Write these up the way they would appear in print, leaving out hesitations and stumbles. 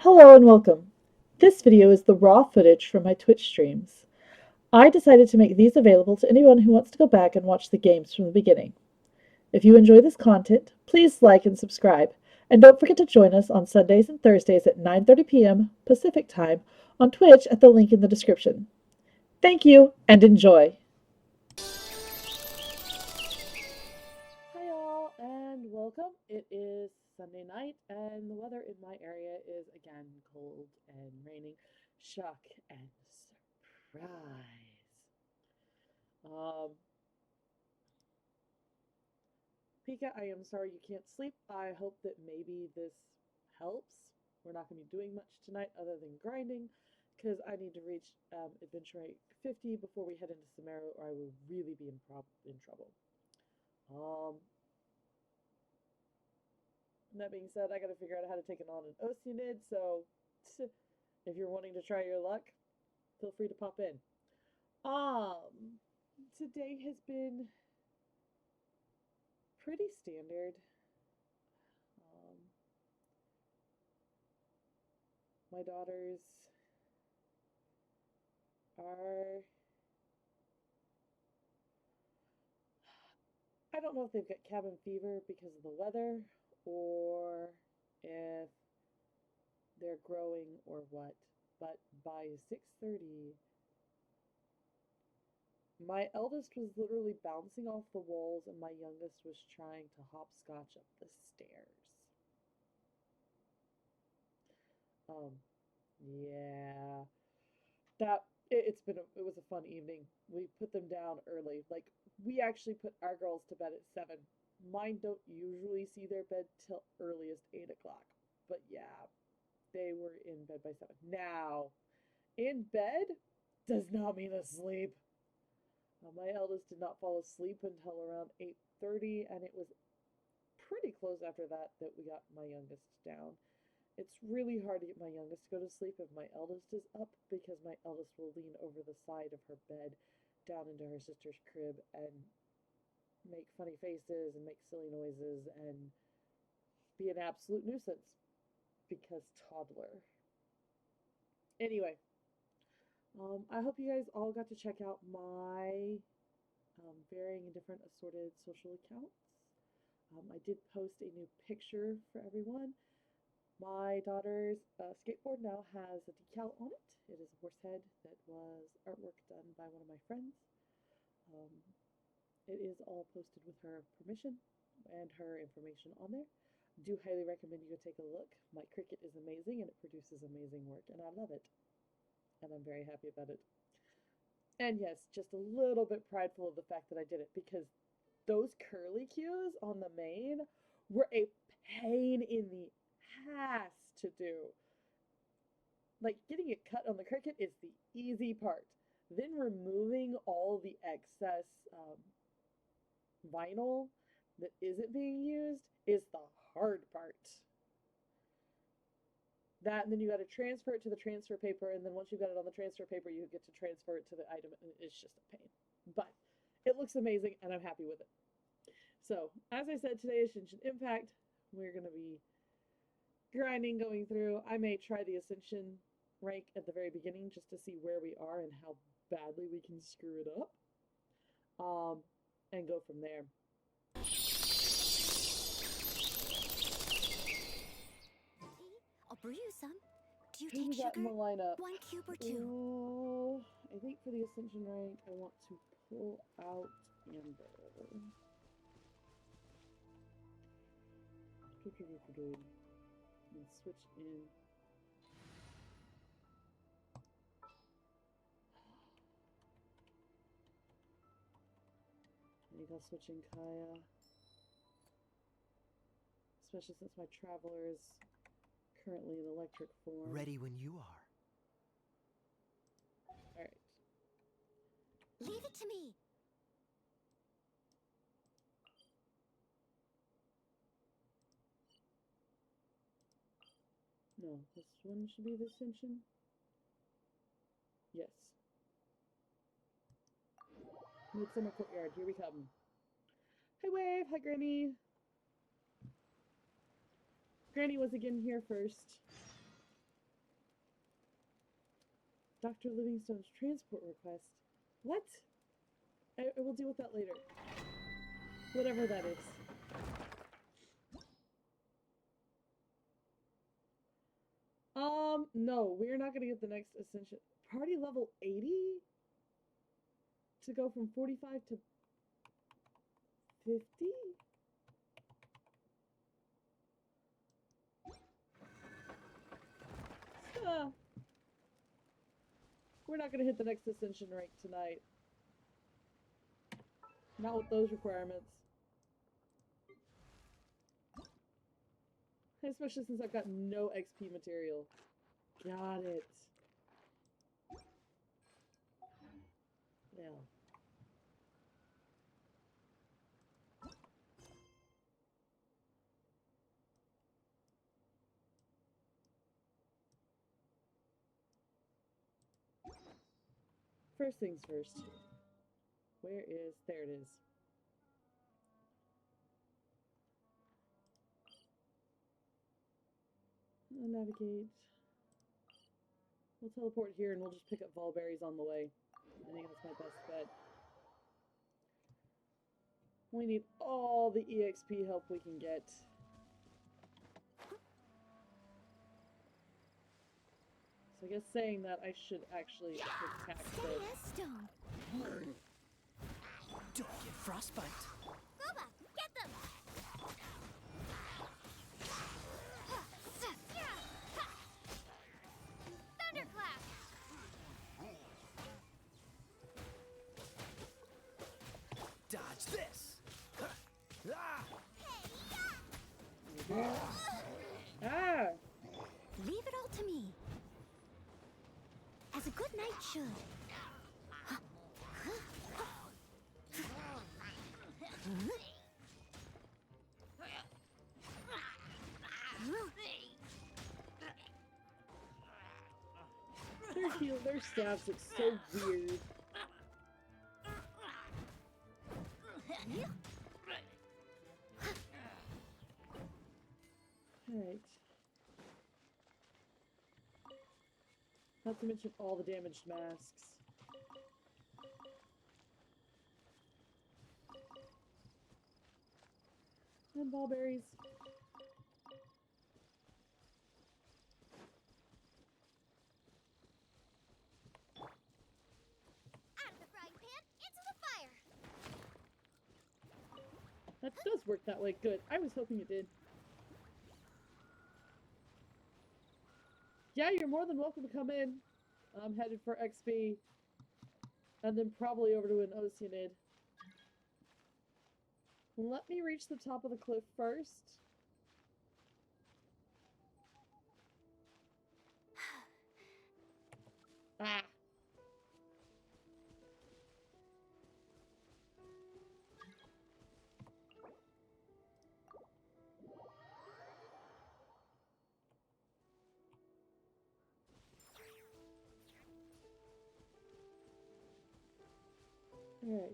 Hello and welcome. This video is the raw footage from my Twitch streams. I decided to make these available to anyone who wants to go back and watch the games from the beginning. If you enjoy this content, please like and subscribe, and don't forget to join us on Sundays and Thursdays at 9:30 p.m. Pacific Time on Twitch at the link in the description. Thank you and enjoy! Hi all and welcome. It is Sunday night and the weather in my area is again cold and raining. Shock and surprise. Um, Pika, I am sorry you can't sleep. I hope that maybe this helps. We're not going to be doing much tonight other than grinding because I need to reach adventure rate 50 before we head into Samaro or I will really be in trouble. Um, that being said, I got to figure out how to take it on an Oceanid, so if you're wanting to try your luck, feel free to pop in. Today has been pretty standard. Um, my daughters are, I don't know if they've got cabin fever because of the weather or if they're growing or what, but by 6:30, my eldest was literally bouncing off the walls and my youngest was trying to hopscotch up the stairs. Um, yeah, it was a fun evening. We put them down early. Like we actually put our girls to bed at 7. Mine don't usually see their bed till earliest 8 o'clock. But yeah, they were in bed by 7. Now, in bed does not mean asleep. My eldest did not fall asleep until around 8:30, and it was pretty close after that that we got my youngest down. It's really hard to get my youngest to go to sleep if my eldest is up because my eldest will lean over the side of her bed down into her sister's crib and make funny faces and make silly noises and be an absolute nuisance because toddler. Anyway, I hope you guys all got to check out my varying and different assorted social accounts. I did post a new picture for everyone. My daughter's skateboard now has a decal on it. It is a horse head that was artwork done by one of my friends. Um, it is all posted with her permission and her information on there. Do highly recommend you go take a look. My Cricut is amazing and it produces amazing work and I love it. And I'm very happy about it. And yes, just a little bit prideful of the fact that I did it because those curly cues on the mane were a pain in the ass to do. Like getting it cut on the Cricut is the easy part. Then removing all the excess vinyl that isn't being used is the hard part. That and then you got to transfer it to the transfer paper, and then once you got it on the transfer paper, you get to transfer it to the item, and it's just a pain. But it looks amazing, and I'm happy with it. So, as I said, today is Genshin Impact. We're going to be grinding, going through. I may try the Ascension rank at the very beginning just to see where we are and how badly we can screw it up. And go from there. I'll brew you some. Do you Who take we got in sugar? the lineup? 1 cube or 2? Ooh, I think for the Ascension rank, I want to pull out Amber. And switch in. I think I'll switch in Kaya. Especially since my Traveler is currently in electric form. Ready when you are. Alright. Leave it to me. No, this one should be the Ascension. Yes. Midsummer Courtyard, here we come. Hi Wave, hi Granny. Granny was again here first. Dr. Livingstone's transport request. What? I will deal with that later. Whatever that is. No, we're not gonna get the next ascension. Party level 80? To go from 45 to 50? We're not gonna hit the next ascension rank tonight. Not with those requirements. Especially since I've got no XP material. Got it. Yeah. First things first. Where is... There it is. I'll navigate. We'll teleport here and we'll just pick up Volberries on the way. I think that's my best bet. We need all the EXP help we can get. So I guess saying that, I should actually attack Steady the... as stone. Don't get frostbite. Goba, get them! Thunderclap! Dodge this. Ah! Ah! Leave it all to me. As a good knight should. Their staffs look so weird. Alright. Not to mention all the damaged masks. And Ballberries. Out of the frying pan, into the fire! That does work that way. Good. I was hoping it did. Yeah, you're more than welcome to come in. I'm headed for XP. And then probably over to an Oceanid. Let me reach the top of the cliff first. Ah. Alright.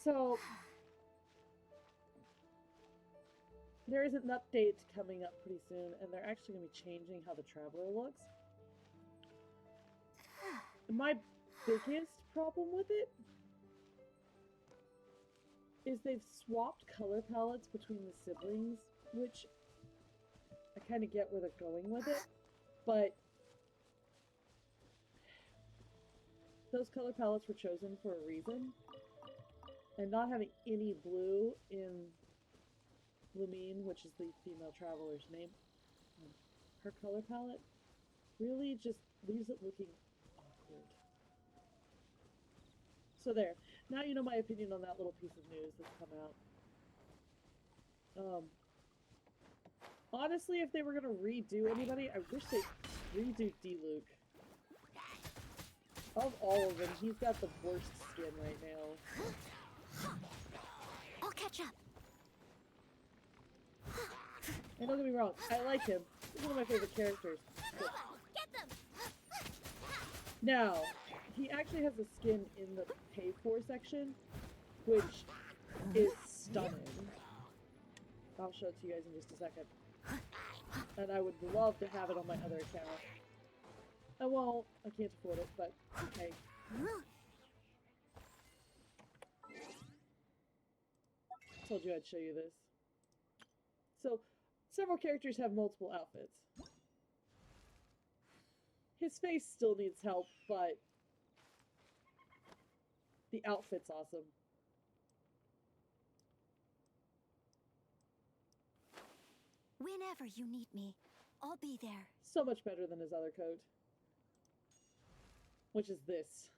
So, there is an update coming up pretty soon, and they're actually going to be changing how the Traveler looks. My biggest problem with it is they've swapped color palettes between the siblings, which I kind of get where they're going with it, but those color palettes were chosen for a reason. And not having any blue in Lumine, which is the female traveler's name, her color palette really just leaves it looking awkward. So there. Now you know my opinion on that little piece of news that's come out. Honestly, if they were gonna redo anybody, I wish they'd redo D-Luke. Of all of them, he's got the worst skin right now. I'll catch up. And don't get me wrong, I like him. He's one of my favorite characters. But Get them! now, he actually has a skin in the pay for section, which is stunning. I'll show it to you guys in just a second. And I would love to have it on my other account. I won't. I can't afford it, but hey. Told you I'd show you this. So, several characters have multiple outfits. His face still needs help, but the outfit's awesome. Whenever you need me, I'll be there. So much better than his other coat. Which is this.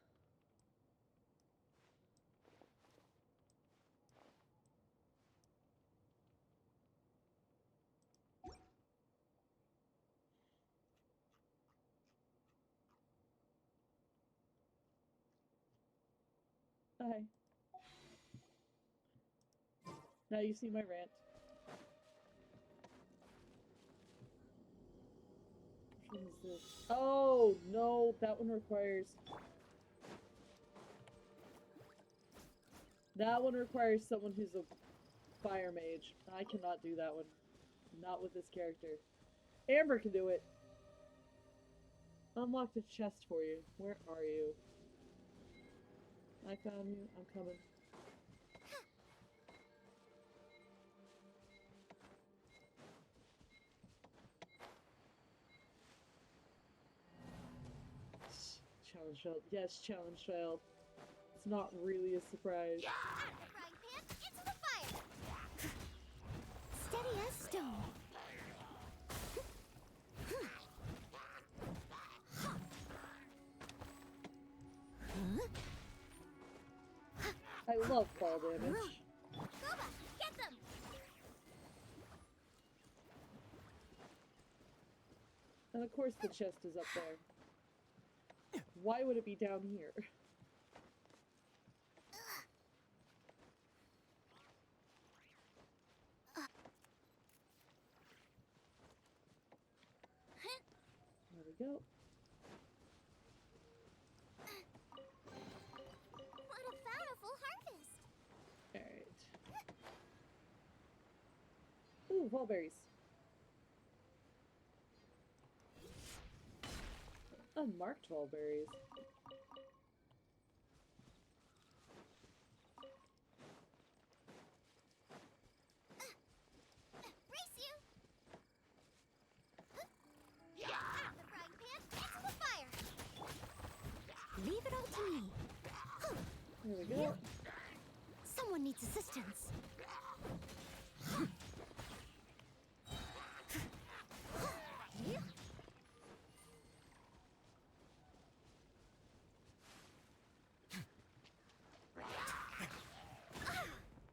Hi. Now you see my rant. Which one is this? Oh, no, that one requires... That one requires someone who's a fire mage. I cannot do that one. Not with this character. Amber can do it. Unlocked a chest for you. Where are you? I found you. I'm coming. Challenge failed. Yes, challenge failed. It's not really a surprise. Out of the frying pan, into the fire! Steady as stone. I love fall damage. Boba, get them! And of course the chest is up there. Why would it be down here? There we go. What a bountiful harvest! Alright. Ooh, wallberries. Unmarked wallberries. Race you! Out of the frying pan, into the fire! Leave it all to me. There we go. Someone needs assistance.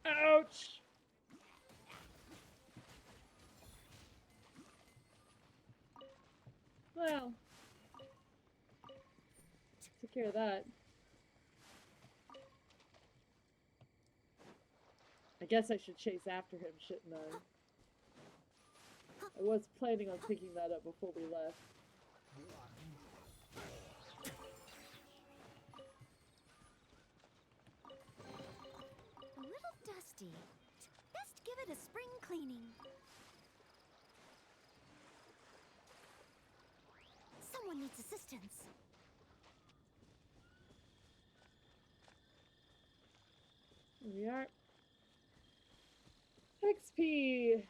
Ouch! Well, took care of that. I guess I should chase after him, shouldn't I? I was planning on picking that up before we left. A little dusty. Best give it a spring cleaning. Someone needs assistance. Here we are. XP!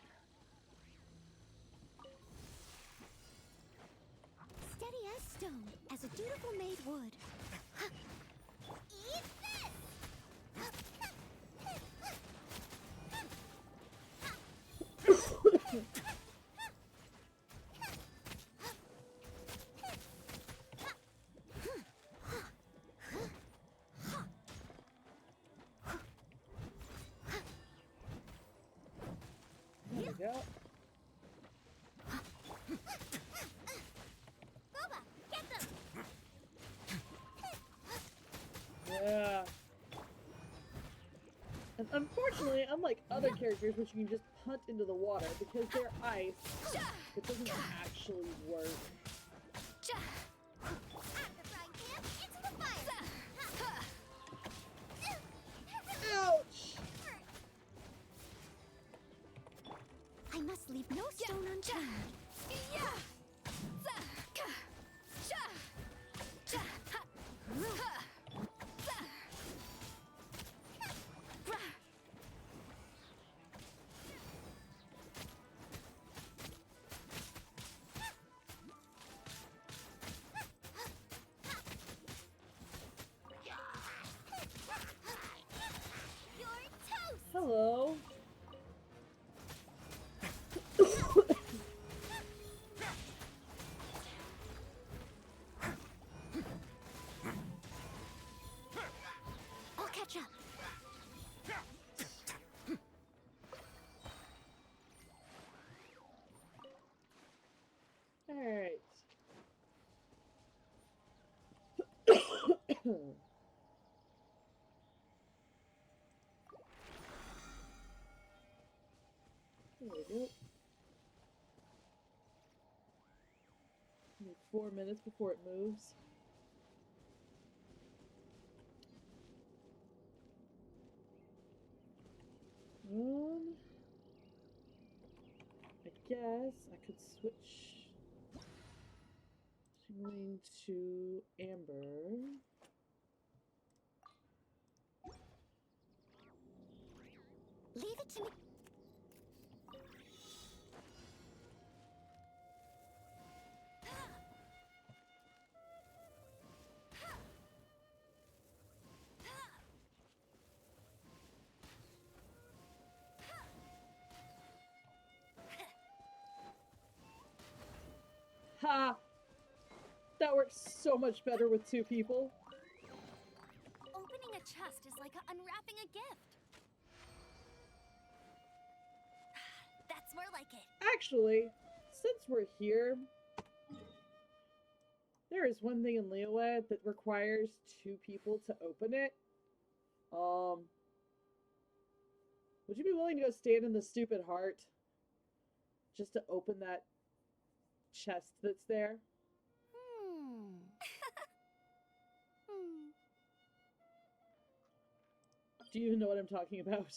Steady as stone, as a dutiful maid would. Eat There we go. Boba, get them! Yeah. And unfortunately, unlike other characters which you can just punt into the water, because they're ice, it doesn't actually work. Out of the frying pan, into the fire! Cha. Yeah. Za. Ka. Cha. Cha. Ha. Ha. Za. Ra. You're toast. Hello. I'll catch up. All right. There we go. Only 4 minutes before it moves. I guess I could switch Tingling to Amber. Leave it to me. Ha! That works so much better with 2 people. Opening a chest is like unwrapping a gift. That's more like it. Actually, since we're here, there is one thing in Liyue that requires 2 people to open it. Would you be willing to go stand in the stupid heart just to open that chest that's there? Do you even know what I'm talking about?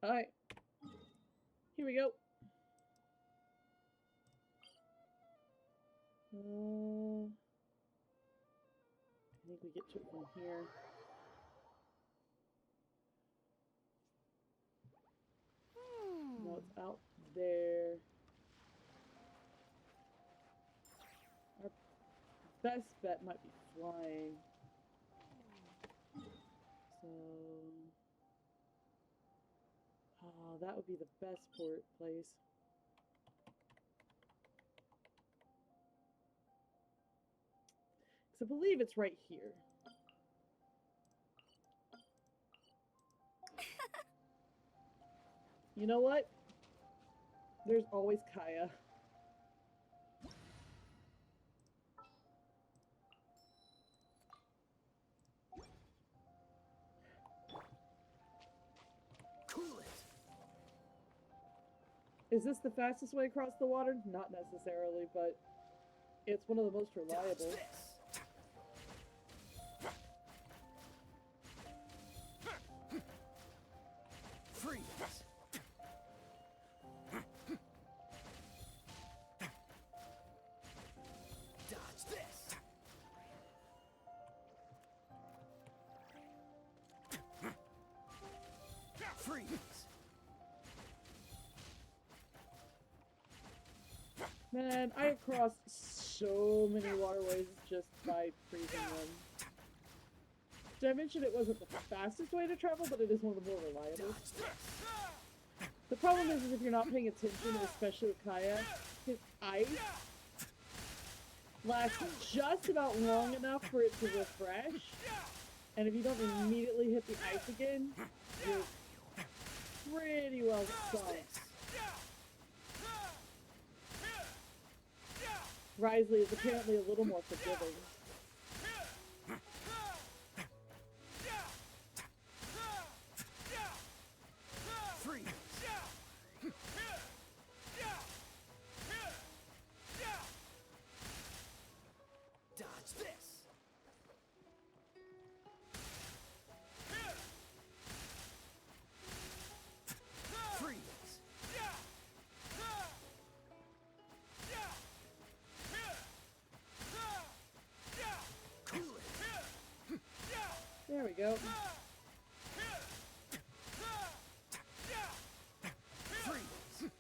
Alright. Here we go. I think we get to it from here. No, it's out there. Our best bet might be flying. So... Oh, that would be the best port place. Because I believe it's right here. You know what? There's always Kaya. Cool it. Is this the fastest way across the water? Not necessarily, but it's one of the most Dodge reliable. this. Freeze. Dodge this. Freeze. Man, I have crossed so many waterways just by freezing them. Did I mention it wasn't the fastest way to travel, but it is one of the more reliable? Dodge this. The problem is if you're not paying attention, especially with Kaya, his ice lasts just about long enough for it to refresh, and if you don't immediately hit the ice again, you're pretty well Dodge sunk. this. Risley is apparently a little more forgiving. Freeze. Dodge go. Freeze.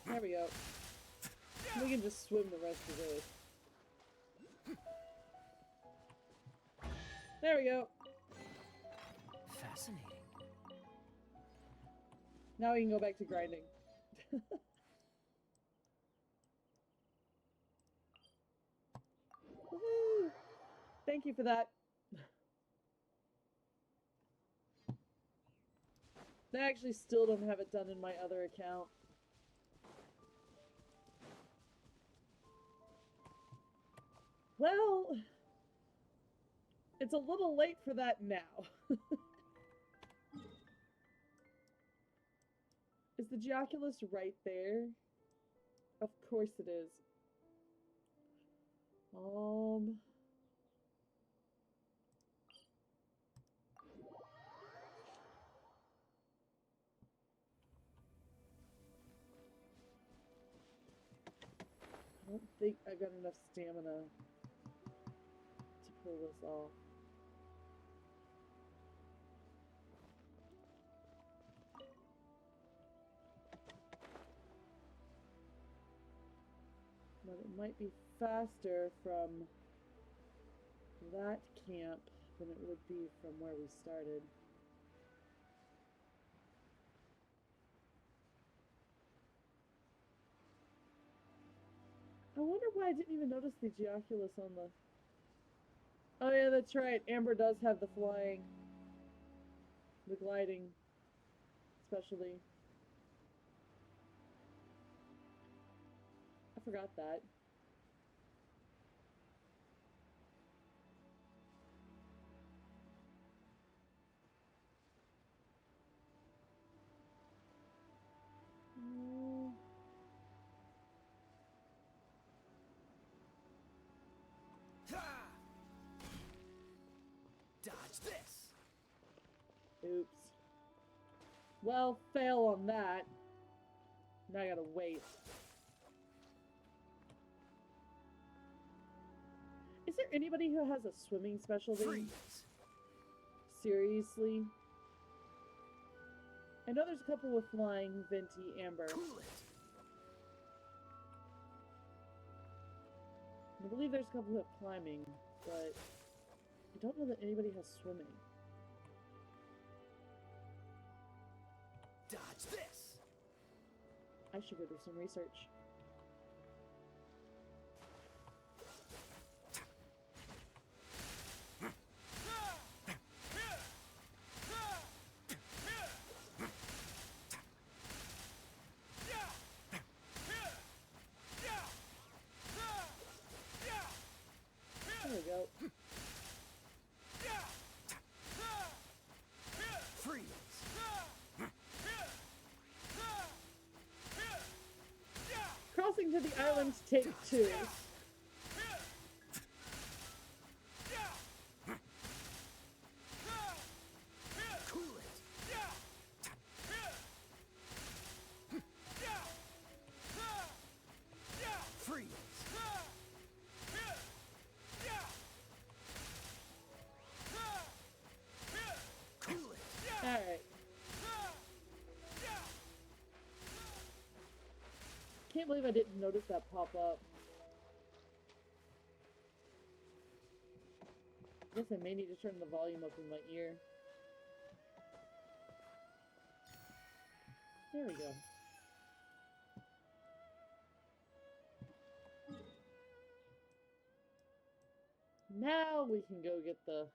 There we go. We can just swim the rest of this. There we go. Fascinating. Now we can go back to grinding. Woohoo! Thank you for that. I actually still don't have it done in my other account. Well, it's a little late for that now. Is the Geoculus right there? Of course it is. I don't think I've got enough stamina to pull this off. But it might be faster from that camp than it would be from where we started. I wonder why I didn't even notice the Geoculus on the... Oh yeah, that's right. Amber does have the flying, the gliding specialty. I forgot that. Ha! Dodge this. Oops. Well, fail on that. Now I gotta wait. Is there anybody who has a swimming specialty? Freeze. Seriously? I know there's a couple with flying, Venti, Amber. Cool it. I believe there's a couple who have climbing, but I don't know that anybody has swimming. Dodge this. I should go do some research. There we go. Freeze. Crossing to the island, take 2. Cool it. Freeze. Cool it. Alright. Can't believe I didn't notice that pop up. Guess I may need to turn the volume up in my ear. There we go. Now we can go get the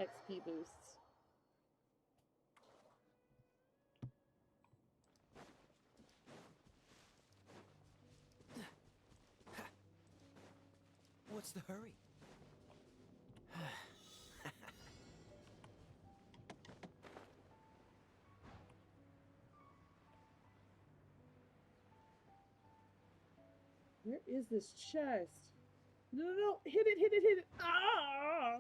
XP boosts. What's the hurry? Where is this chest? No, no, no! Hit it, hit it, hit it! Ah!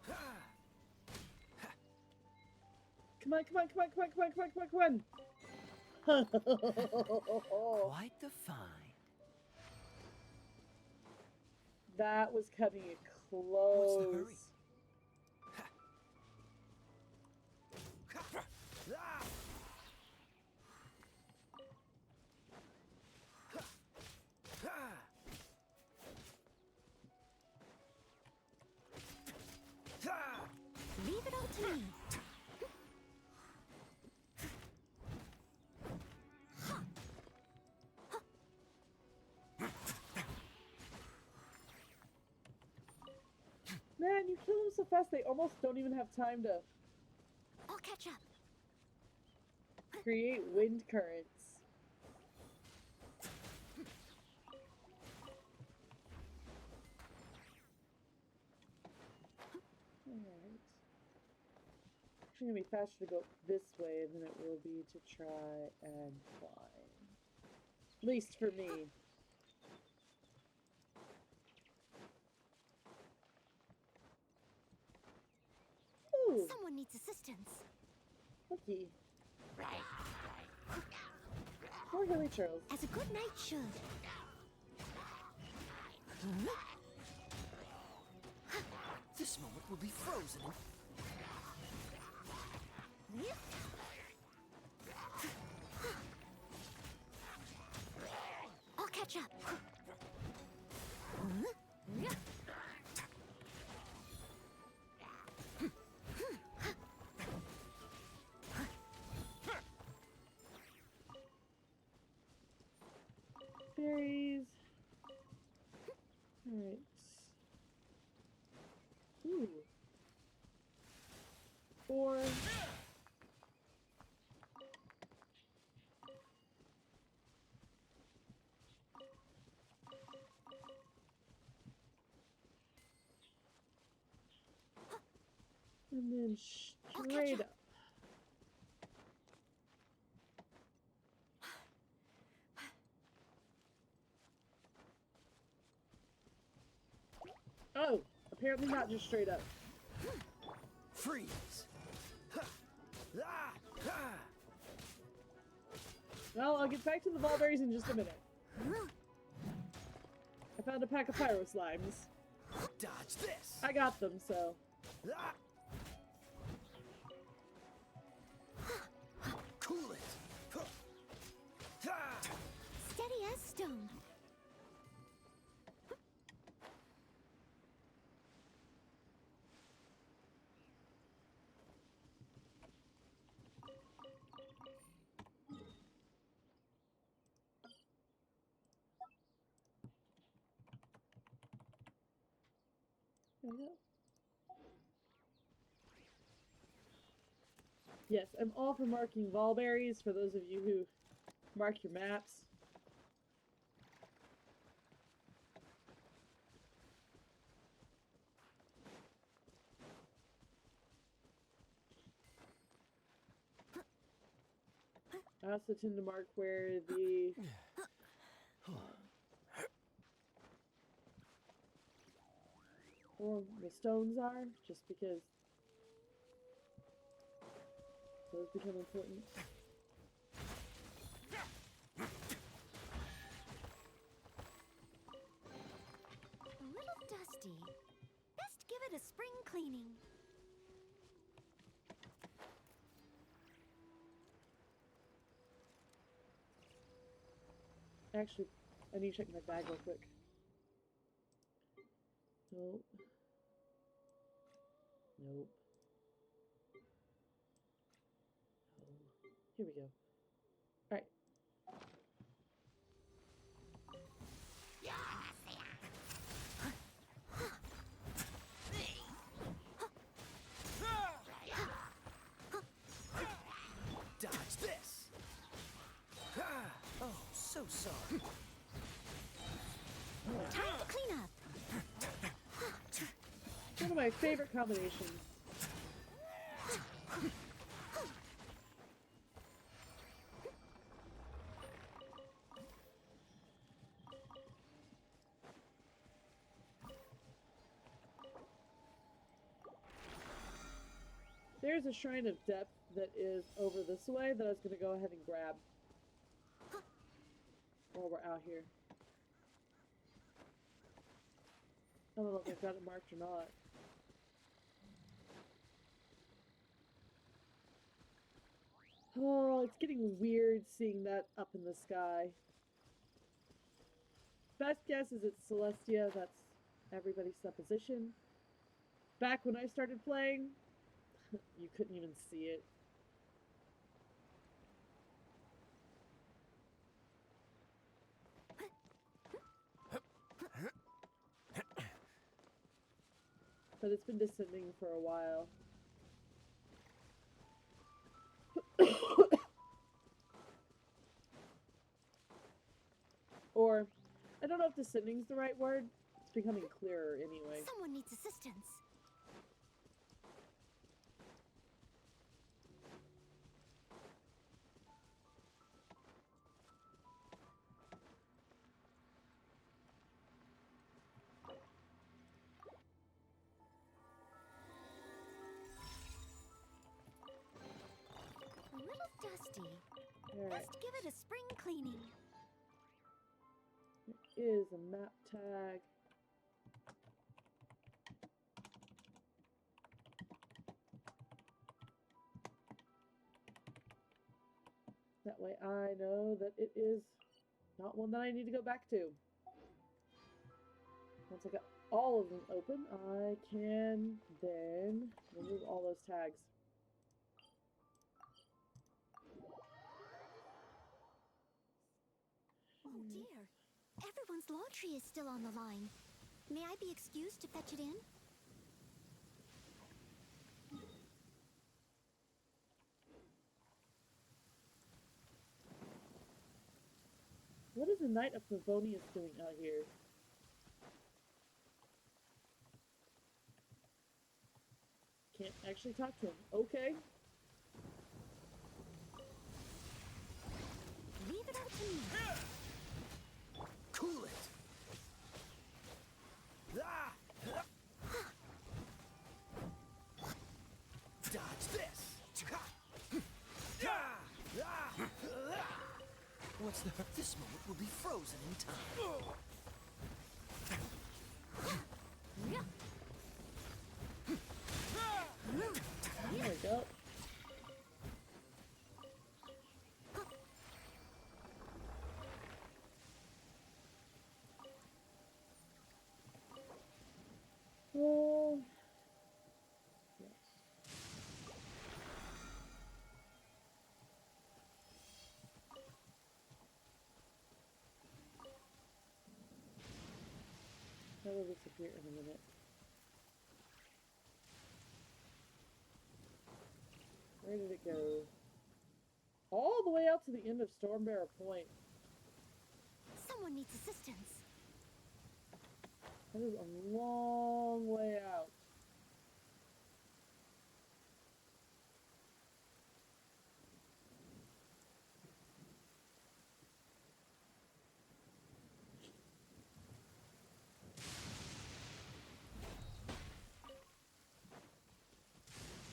Ha! come on, come on, come on, come on, come on, come on, come on, come on. Quite the find. That was cutting it close. What's the hurry? Leave it all to me. Man, you kill them so fast they almost don't even have time to I'll catch up. create wind currents. Alright. Actually, gonna be faster to go this way than it will be to try and climb. At least for me. Ooh, Someone needs assistance. looky. More hilly trails. As a good knight should. This moment will be frozen in I'll catch up. Berries. Alright. Ooh. 4. And then straight up. Oh, apparently not just straight up. freeze. Well, I'll get back to the mulberries in just a minute. I found a pack of pyro slimes. Dodge this. I got them, so. Cool it. Steady as stone. There we go. Yes, I'm all for marking Volberries for those of you who mark your maps. I also tend to mark where the stones are, just because those become important. A little dusty. Best give it a spring cleaning. Actually, I need to check my bag real quick. Nope. Nope. Oh. Here we go. Alright. Dodge this. Oh, so sorry. Time to clean up. One of my favorite combinations. There's a Shrine of Depth that is over this way that I was going to go ahead and grab while we're out here. I don't know if I've got it marked or not. Oh, it's getting weird seeing that up in the sky. Best guess is it's Celestia. That's everybody's supposition. Back when I started playing, you couldn't even see it. But it's been descending for a while. Or, I don't know if descending's the right word. It's becoming clearer anyway. Someone needs assistance. A little dusty. Alright, Best give it a spring cleaning. there is a map tag. That way I know that it is not one that I need to go back to. Once I got all of them open, I can then remove all those tags. Oh dear. Everyone's laundry is still on the line. May I be excused to fetch it in? What is the Knight of Favonius doing out here? Can't actually talk to him. Okay. Leave it up to me. Cool it. Ah! Dodge this. What's the? This moment will be frozen in time. Yeah. There we go. Oh. Yes. That will disappear in a minute. Where did it go? All the way out to the end of Stormbearer Point. Someone needs assistance. That is a long way out.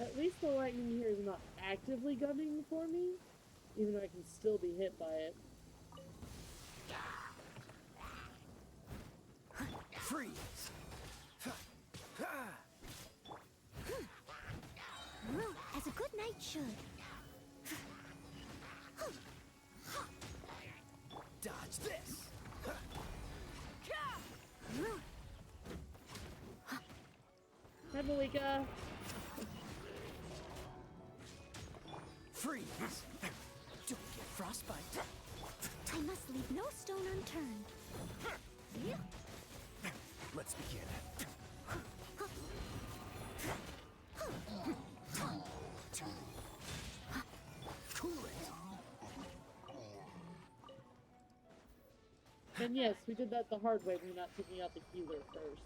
At least the lightning here is not actively gunning for me, even though I can still be hit by it. Freeze. As a good knight should. Dodge this. Hi, Malika. Freeze. Don't get frostbite. I must leave no stone unturned. Yeah. Let's begin. Cool it. And yes, we did that the hard way by not taking out the healer first.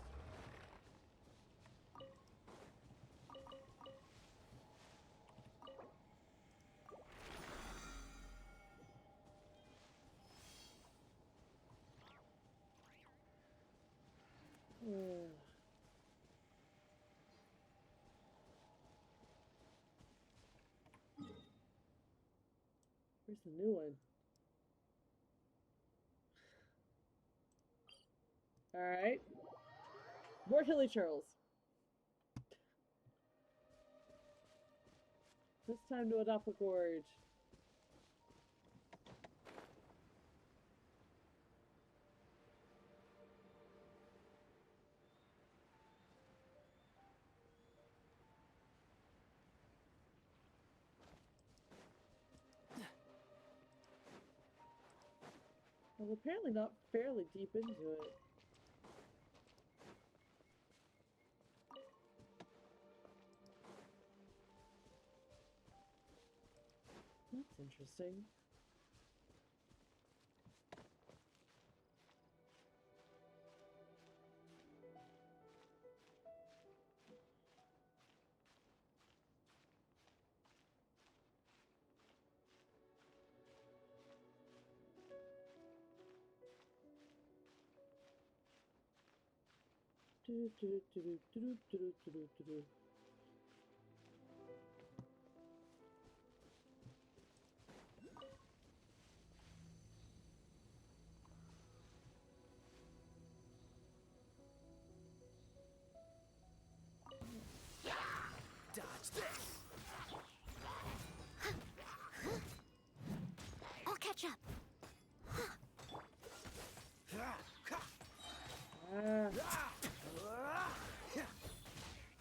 Where's the new one? Alright. More Hilly Charles. It's time to adopt a gorge. Well, apparently not fairly deep into it. That's interesting. Dodge this. I'll catch up.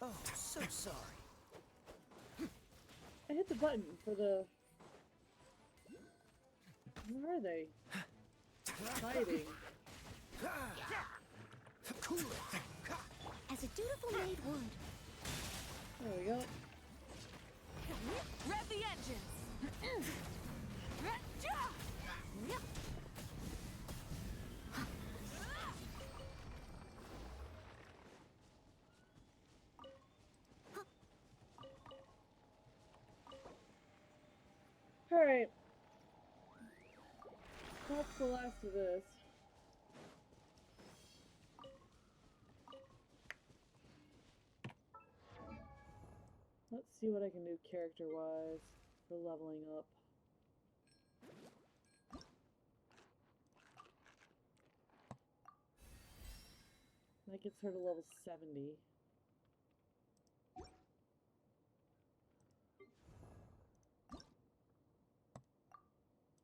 Oh, so sorry. I hit the button for the... Where are they? Hiding. Cool. As a dutiful maid would. There we go. Rev the engines. Alright. That's the last of this. Let's see what I can do character-wise for leveling up. That gets her to level 70.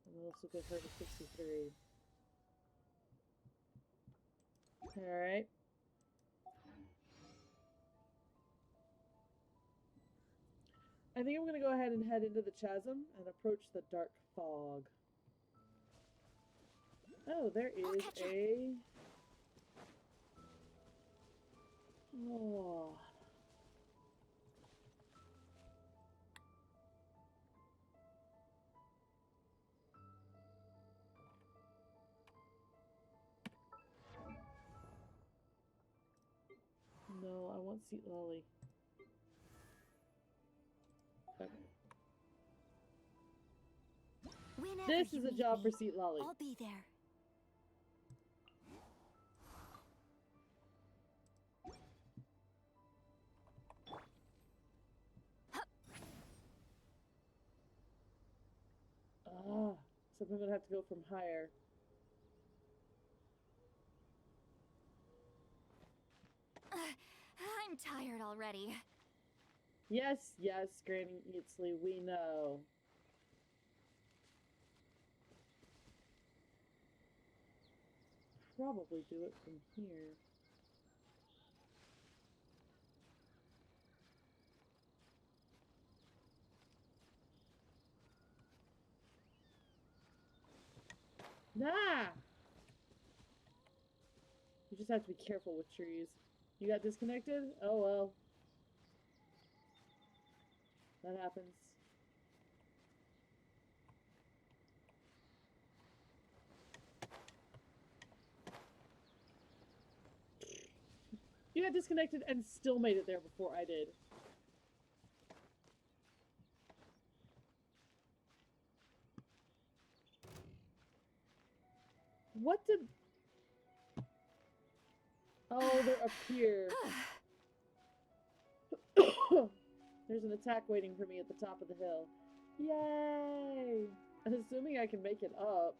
And we'll also get her to 63. Alright. I think I'm going to go ahead and head into the chasm and approach the dark fog. Oh, there is a... Oh. No, I want Seat Lolly. Okay. Whenever This you is a need job me, for Seat Lolly. I'll be there. Ah, so I'm gonna have to go from higher. I'm tired already. Yes, yes, Granny Eatsley, we know. Probably do it from here. Nah! You just have to be careful with trees. You got disconnected? Oh well. That happens. You got disconnected and still made it there before I did. What did... Oh, they're up here. There's an attack waiting for me at the top of the hill. Yay! Assuming I can make it up.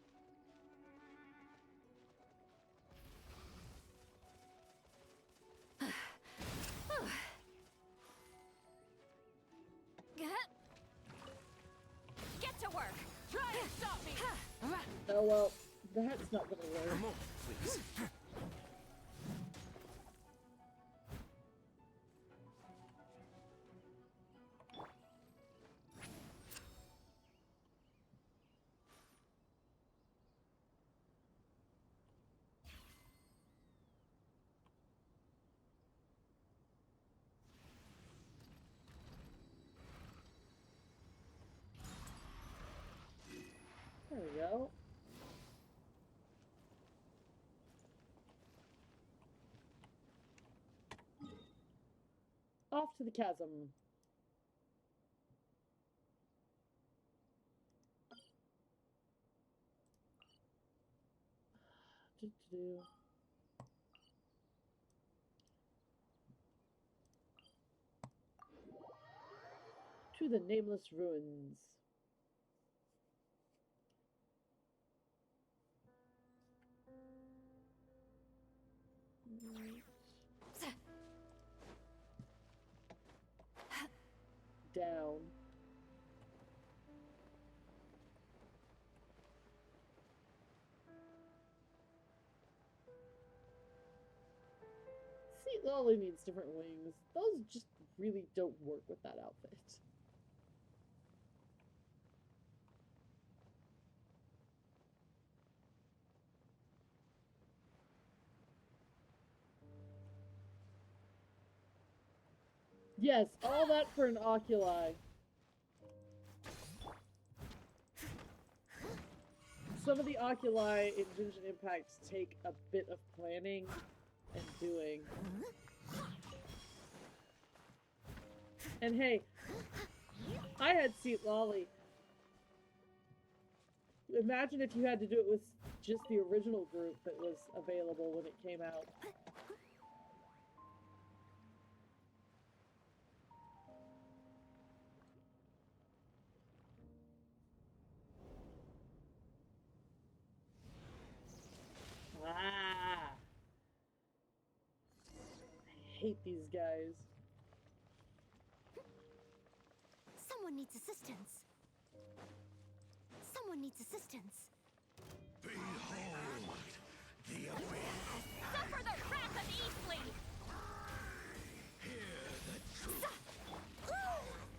Get to work. Try and stop me. Oh well, that's not gonna work. A moment, please. There we go. Off to the chasm. Do-do-do. To the nameless ruins. Down. See, Lolly needs different wings. Those just really don't work with that outfit. Yes, all that for an oculi. Some of the oculi in Genshin Impact take a bit of planning and doing. And hey, I had Seat Lolly. Imagine if you had to do it with just the original group that was available when it came out. Ah! I hate these guys. Someone needs assistance. Someone needs assistance. Behold the abyss. Suffer the wrath of Eastly! Hear the truth.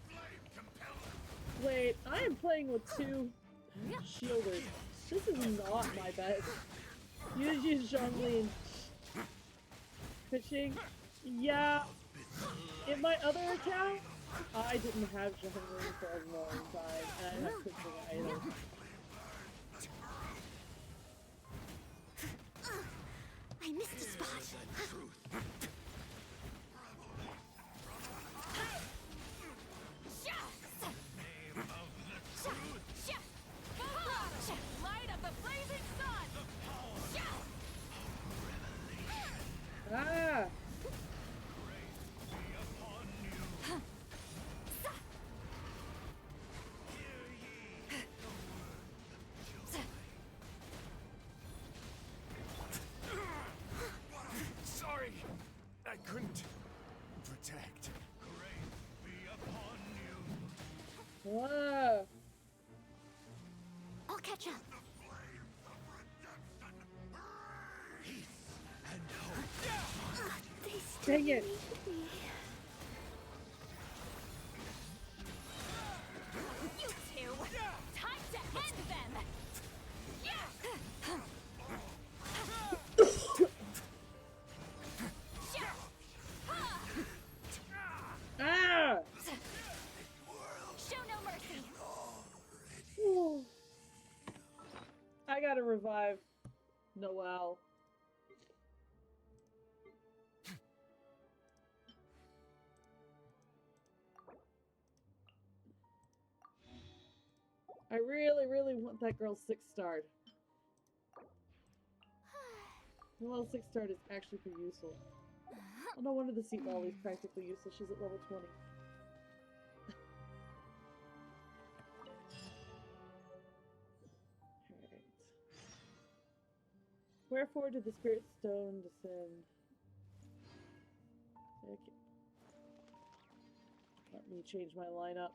Flame compeller. Wait, I am playing with two shielders. This is not my best. You just use Zhongli and fishing. Yeah. In my other account, I didn't have Zhongli for a long time, and I have fishing items. I missed a spot. The truth. Light of the blazing sun! Ah! Sorry, I couldn't protect. Grace be upon you. Whoa! I'll catch up. The flames of redemption. Peace and hope. They still Dang it! need me. You two! Time to end them! Ah! Show no mercy! Whew. I gotta revive Noelle. I really, really want that girl 6-starred. Noelle 6-starred is actually pretty useful. Oh, no wonder the Seat Lolly is practically useless. She's at level 20. Wherefore did the spirit stone descend? Okay. Let me change my lineup.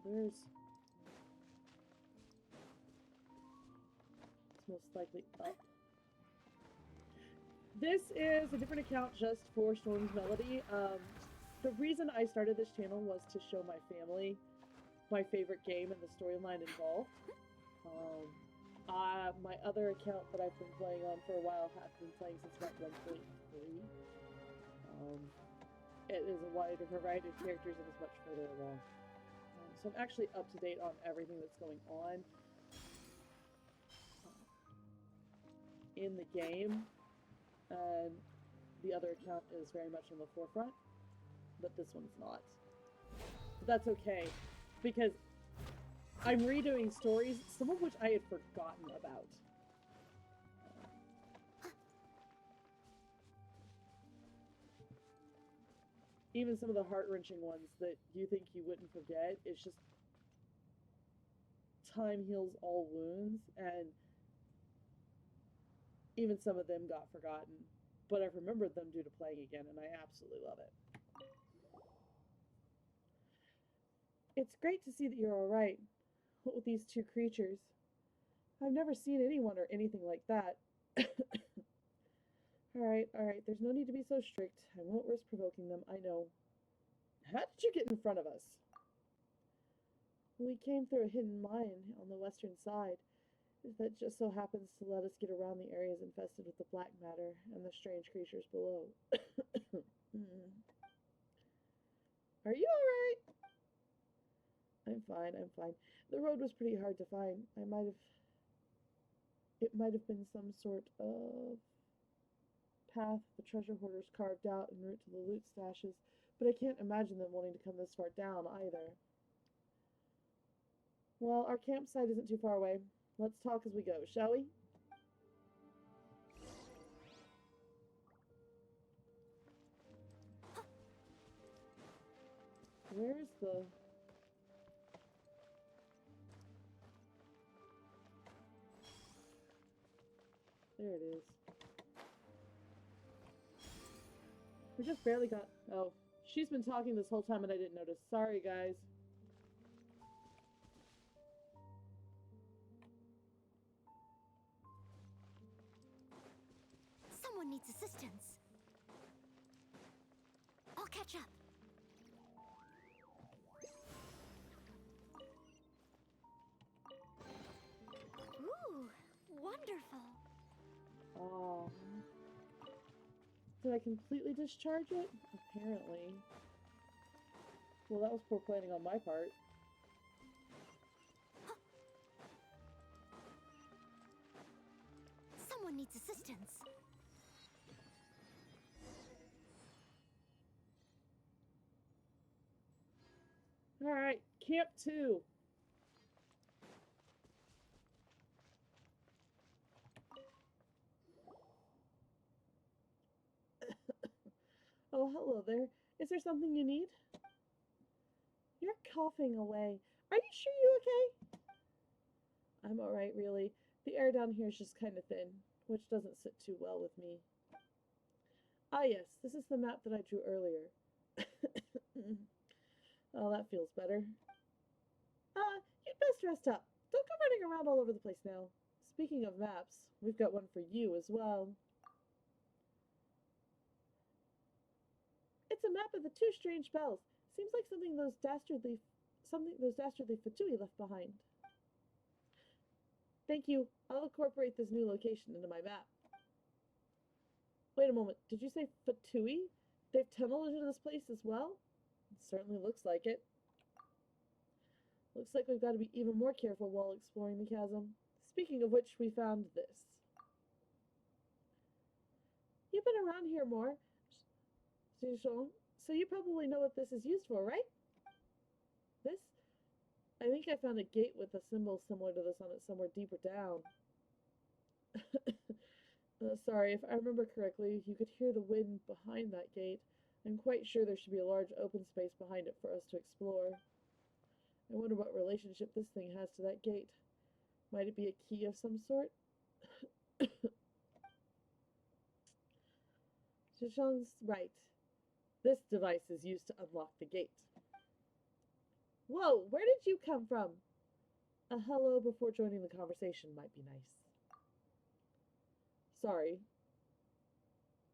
There's... It's most likely up. This is a different account just for Storm's Melody. The reason I started this channel was to show my family my favorite game and the storyline involved. My other account that I've been playing on for a while, have been playing since about 1.3. It is a wider variety of characters and is much further along. So I'm actually up to date on everything that's going on in the game, and the other account is very much in the forefront, but this one's not. But that's okay, because I'm redoing stories, some of which I had forgotten about. Even some of the heart-wrenching ones that you think you wouldn't forget, it's just time heals all wounds, and even some of them got forgotten. But I've remembered them due to playing again, and I absolutely love it. It's great to see that you're alright. What with these two creatures? I've never seen anyone or anything like that. Alright, there's no need to be so strict. I won't risk provoking them, I know. How did you get in front of us? We came through a hidden mine on the western side. That just so happens to let us get around the areas infested with the black matter and the strange creatures below. Are you alright? I'm fine. The road was pretty hard to find. It might have been some sort of path the treasure hoarders carved out en route to the loot stashes, but I can't imagine them wanting to come this far down either. Well, our campsite isn't too far away. Let's talk as we go, shall we? Where's the... There it is. We just barely got... Oh, she's been talking this whole time and I didn't notice. Sorry, guys. Someone needs assistance. I'll catch up. Ooh, wonderful. Oh. Did I completely discharge it? Apparently. Well, that was poor planning on my part. Someone needs assistance. Alright, Camp 2. Oh, hello there. Is there something you need? You're coughing away. Are you sure you're okay? I'm alright, really. The air down here is just kind of thin, which doesn't sit too well with me. Ah, yes, this is the map that I drew earlier. Oh, that feels better. You'd best rest up. Don't go running around all over the place now. Speaking of maps, we've got one for you as well. It's a map of the two strange bells. Seems like something those dastardly Fatui left behind. Thank you. I'll incorporate this new location into my map. Wait a moment. Did you say Fatui? They've tunneled into this place as well? It certainly looks like it. Looks like we've got to be even more careful while exploring the chasm. Speaking of which, we found this. You've been around here more, Zhishong, so you probably know what this is used for, right? This? I think I found a gate with a symbol similar to this on it somewhere deeper down. Sorry, if I remember correctly, you could hear the wind behind that gate. I'm quite sure there should be a large open space behind it for us to explore. I wonder what relationship this thing has to that gate. Might it be a key of some sort? Shishong's right. This device is used to unlock the gate. Whoa, where did you come from? A hello before joining the conversation might be nice. Sorry.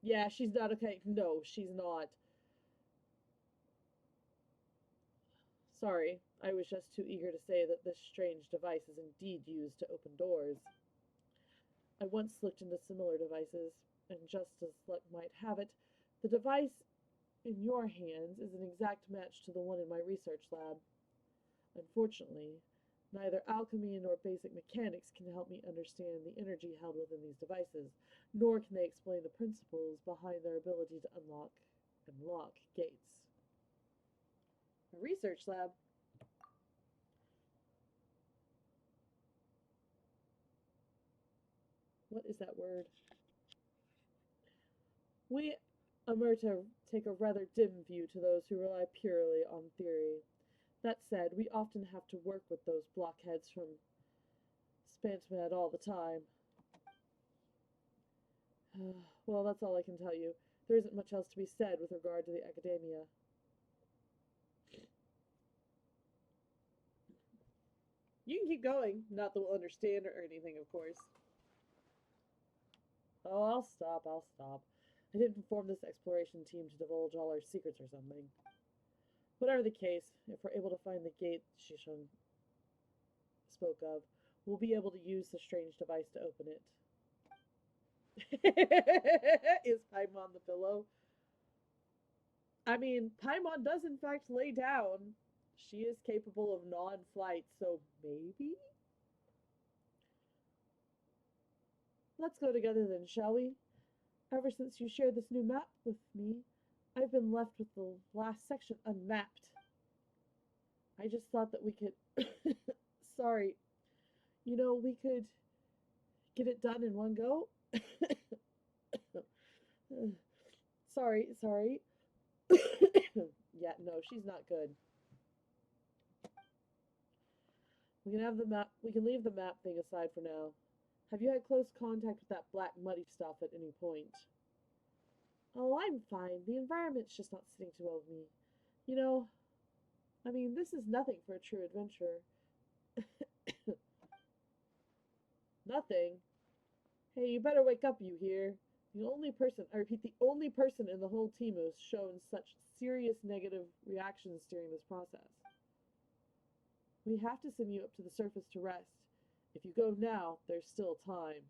Yeah, she's not okay. No, she's not. Sorry, I was just too eager to say that this strange device is indeed used to open doors. I once looked into similar devices, and just as luck might have it, the device in your hands is an exact match to the one in my research lab. Unfortunately, neither alchemy nor basic mechanics can help me understand the energy held within these devices, nor can they explain the principles behind their ability to unlock and lock gates. A research lab? What is that word? We Omerta take a rather dim view to those who rely purely on theory. That said, we often have to work with those blockheads from Spantmed all the time. Well, that's all I can tell you. There isn't much else to be said with regard to the academia. You can keep going. Not that we'll understand or anything, of course. Oh, I'll stop. I didn't form this exploration team to divulge all our secrets or something. Whatever the case, if we're able to find the gate Shishong spoke of, we'll be able to use the strange device to open it. Is Paimon the pillow? I mean, Paimon does in fact lay down. She is capable of non-flight, so maybe? Let's go together then, shall we? Ever since you shared this new map with me, I've been left with the last section unmapped. I just thought that we could... Sorry. You know, we could get it done in one go. Sorry. Yeah, no, she's not good. We can leave the map thing aside for now. Have you had close contact with that black muddy stuff at any point? Oh, I'm fine. The environment's just not sitting too well with me. You know, I mean, this is nothing for a true adventurer. Nothing? Hey, you better wake up, you hear? The only person in the whole team who has shown such serious negative reactions during this process. We have to send you up to the surface to rest. If you go now, there's still time.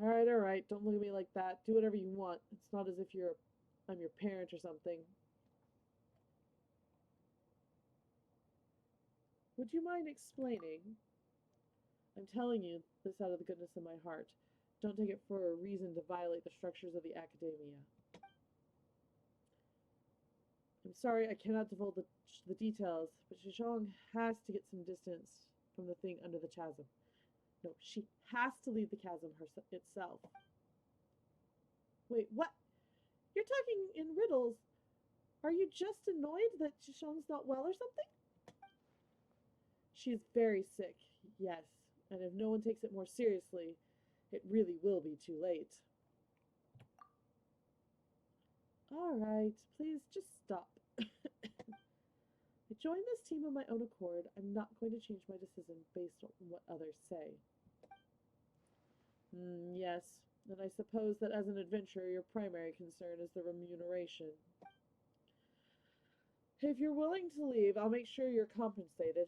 Alright, don't look at me like that. Do whatever you want. It's not as if I'm your parent or something. Would you mind explaining? I'm telling you this out of the goodness of my heart. Don't take it for a reason to violate the structures of the academia. I'm sorry I cannot divulge the details, but Shishong has to get some distance from the thing under the chasm. No, she has to leave the chasm itself. Wait, what? You're talking in riddles. Are you just annoyed that Shishong's not well or something? She's very sick, yes, and if no one takes it more seriously, it really will be too late. Alright, please just stop. I joined this team of my own accord. I'm not going to change my decision based on what others say. Yes, and I suppose that as an adventurer, your primary concern is the remuneration. If you're willing to leave, I'll make sure you're compensated.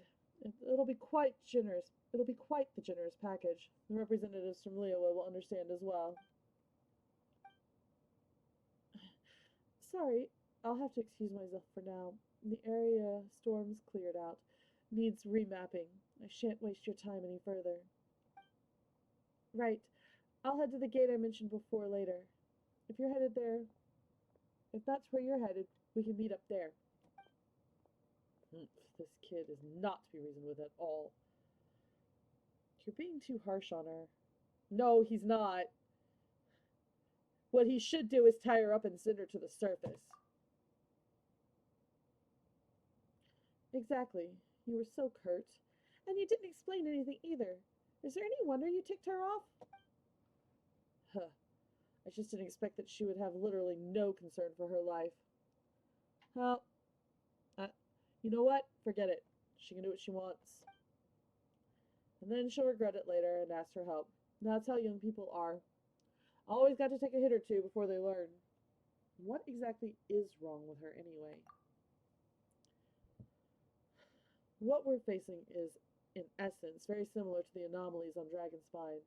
It'll be quite generous. It'll be quite the generous package. The representatives from Liyue will understand as well. Sorry, I'll have to excuse myself for now. The area storm's cleared out. Needs remapping. I shan't waste your time any further. Right. I'll head to the gate I mentioned before later. If you're headed there, if that's where you're headed, we can meet up there. This kid is not to be reasoned with at all. you're being too harsh on her. No, he's not. What he should do is tie her up and send her to the surface. Exactly. You were so curt. And you didn't explain anything either. Is there any wonder you ticked her off? Huh. I just didn't expect that she would have literally no concern for her life. Well, you know what? Forget it. She can do what she wants. And then she'll regret it later and ask for help. That's how young people are. Always got to take a hit or two before they learn. What exactly is wrong with her anyway? What we're facing is, in essence, very similar to the anomalies on Dragon Spine,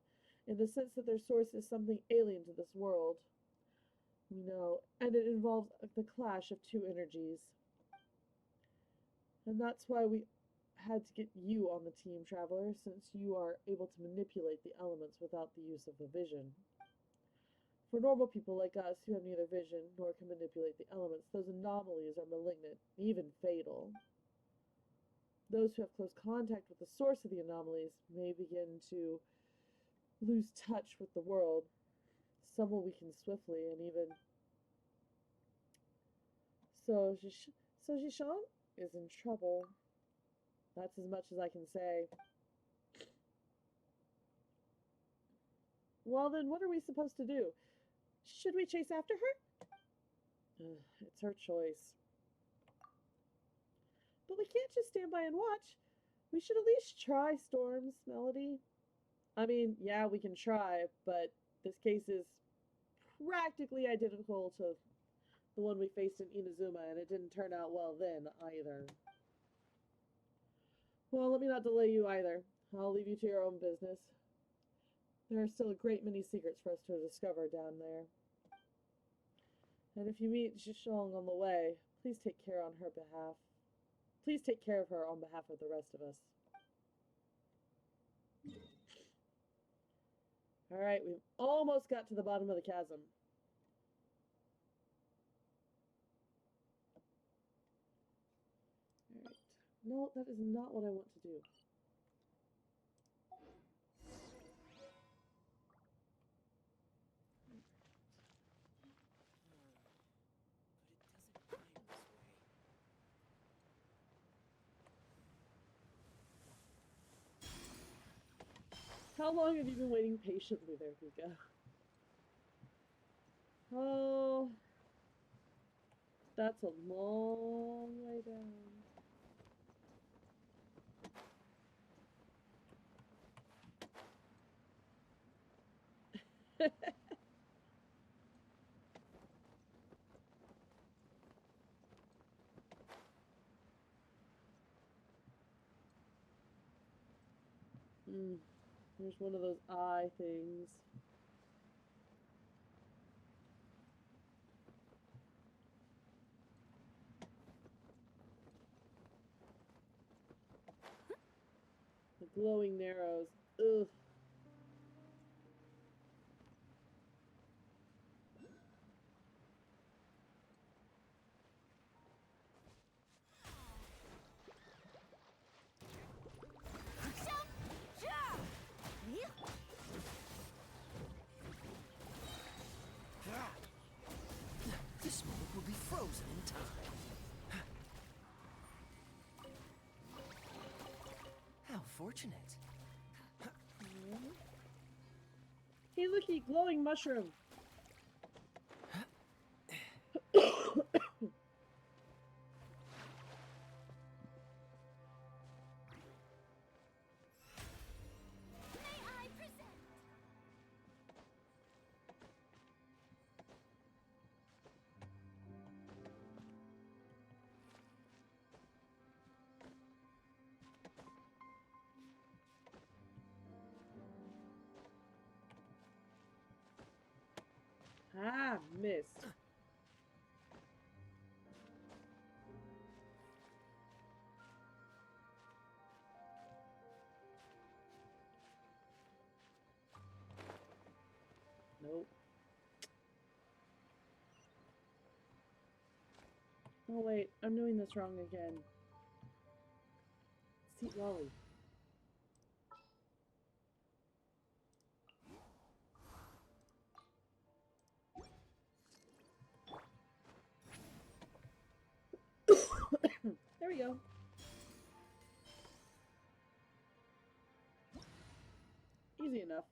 in the sense that their source is something alien to this world. We know, and it involves the clash of two energies. And that's why we had to get you on the team, Traveler, since you are able to manipulate the elements without the use of the vision. For normal people like us who have neither vision nor can manipulate the elements, those anomalies are malignant, even fatal. Those who have close contact with the source of the anomalies may begin to lose touch with the world. Some will weaken swiftly and even... So Zishan is in trouble. That's as much as I can say. Well then, what are we supposed to do? Should we chase after her? It's her choice. But we can't just stand by and watch. We should at least try, Storms, Melody. I mean, yeah, we can try, but this case is practically identical to the one we faced in Inazuma, and it didn't turn out well then either. Well, let me not delay you either. I'll leave you to your own business. There are still a great many secrets for us to discover down there. And if you meet Zhishong on the way, please take care on her behalf. Please take care of her on behalf of the rest of us. Alright, we've almost got to the bottom of the chasm. Alright. No, that is not what I want to do. How long have you been waiting patiently there, Pika? Oh, that's a long way down. There's one of those eye things. The glowing narrows. Ugh. This moment will be frozen in time. How fortunate. Hey, looky, glowing mushroom. May I present? Ah, missed. Nope. Oh wait, I'm doing this wrong again. Seat Lolly. Easy enough.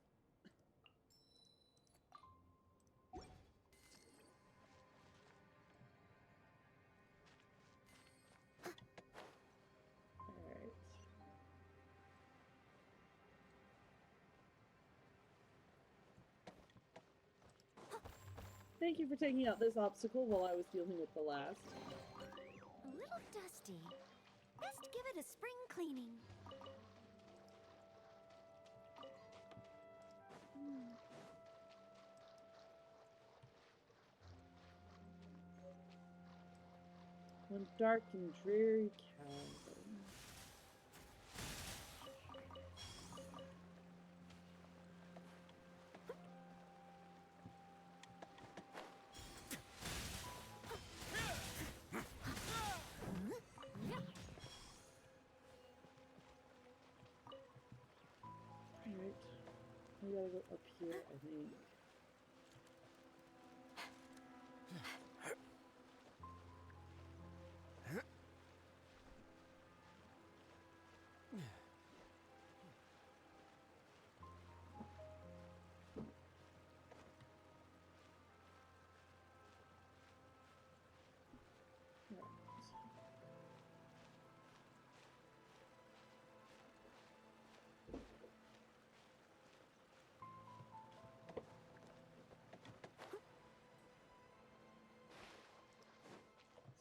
Alright. Thank you for taking out this obstacle while I was dealing with the last. A little dusty. Best give it a spring cleaning. One dark and dreary cavern. Alright. We gotta go up here, I think.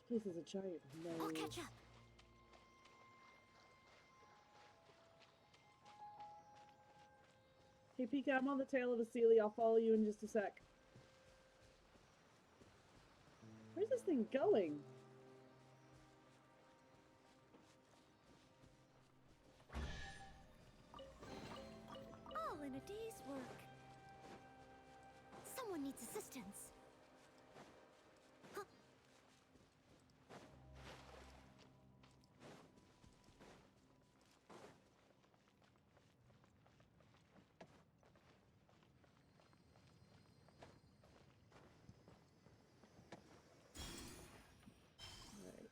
This place is a giant maze. I'll catch up. Hey Pika, I'm on the tail of a Sealy. I'll follow you in just a sec. Where's this thing going? All in a day's work. Someone needs assistance. Huh. Right.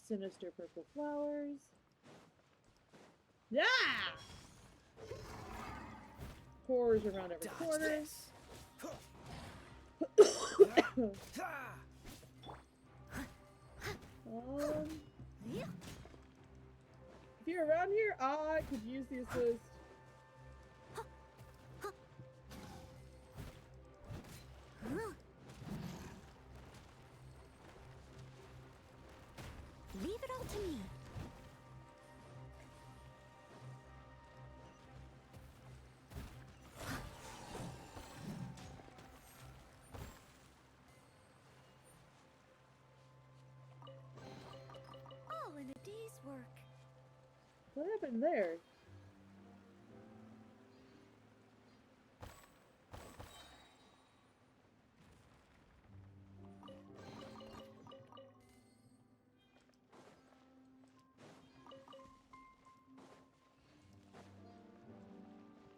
Sinister purple flowers. Yeah! Horrors around every Dodge corner. this. Ha! Yeah. If you're around here, I could use the assist. Huh. Leave it all to me. All in a day's work. What happened there?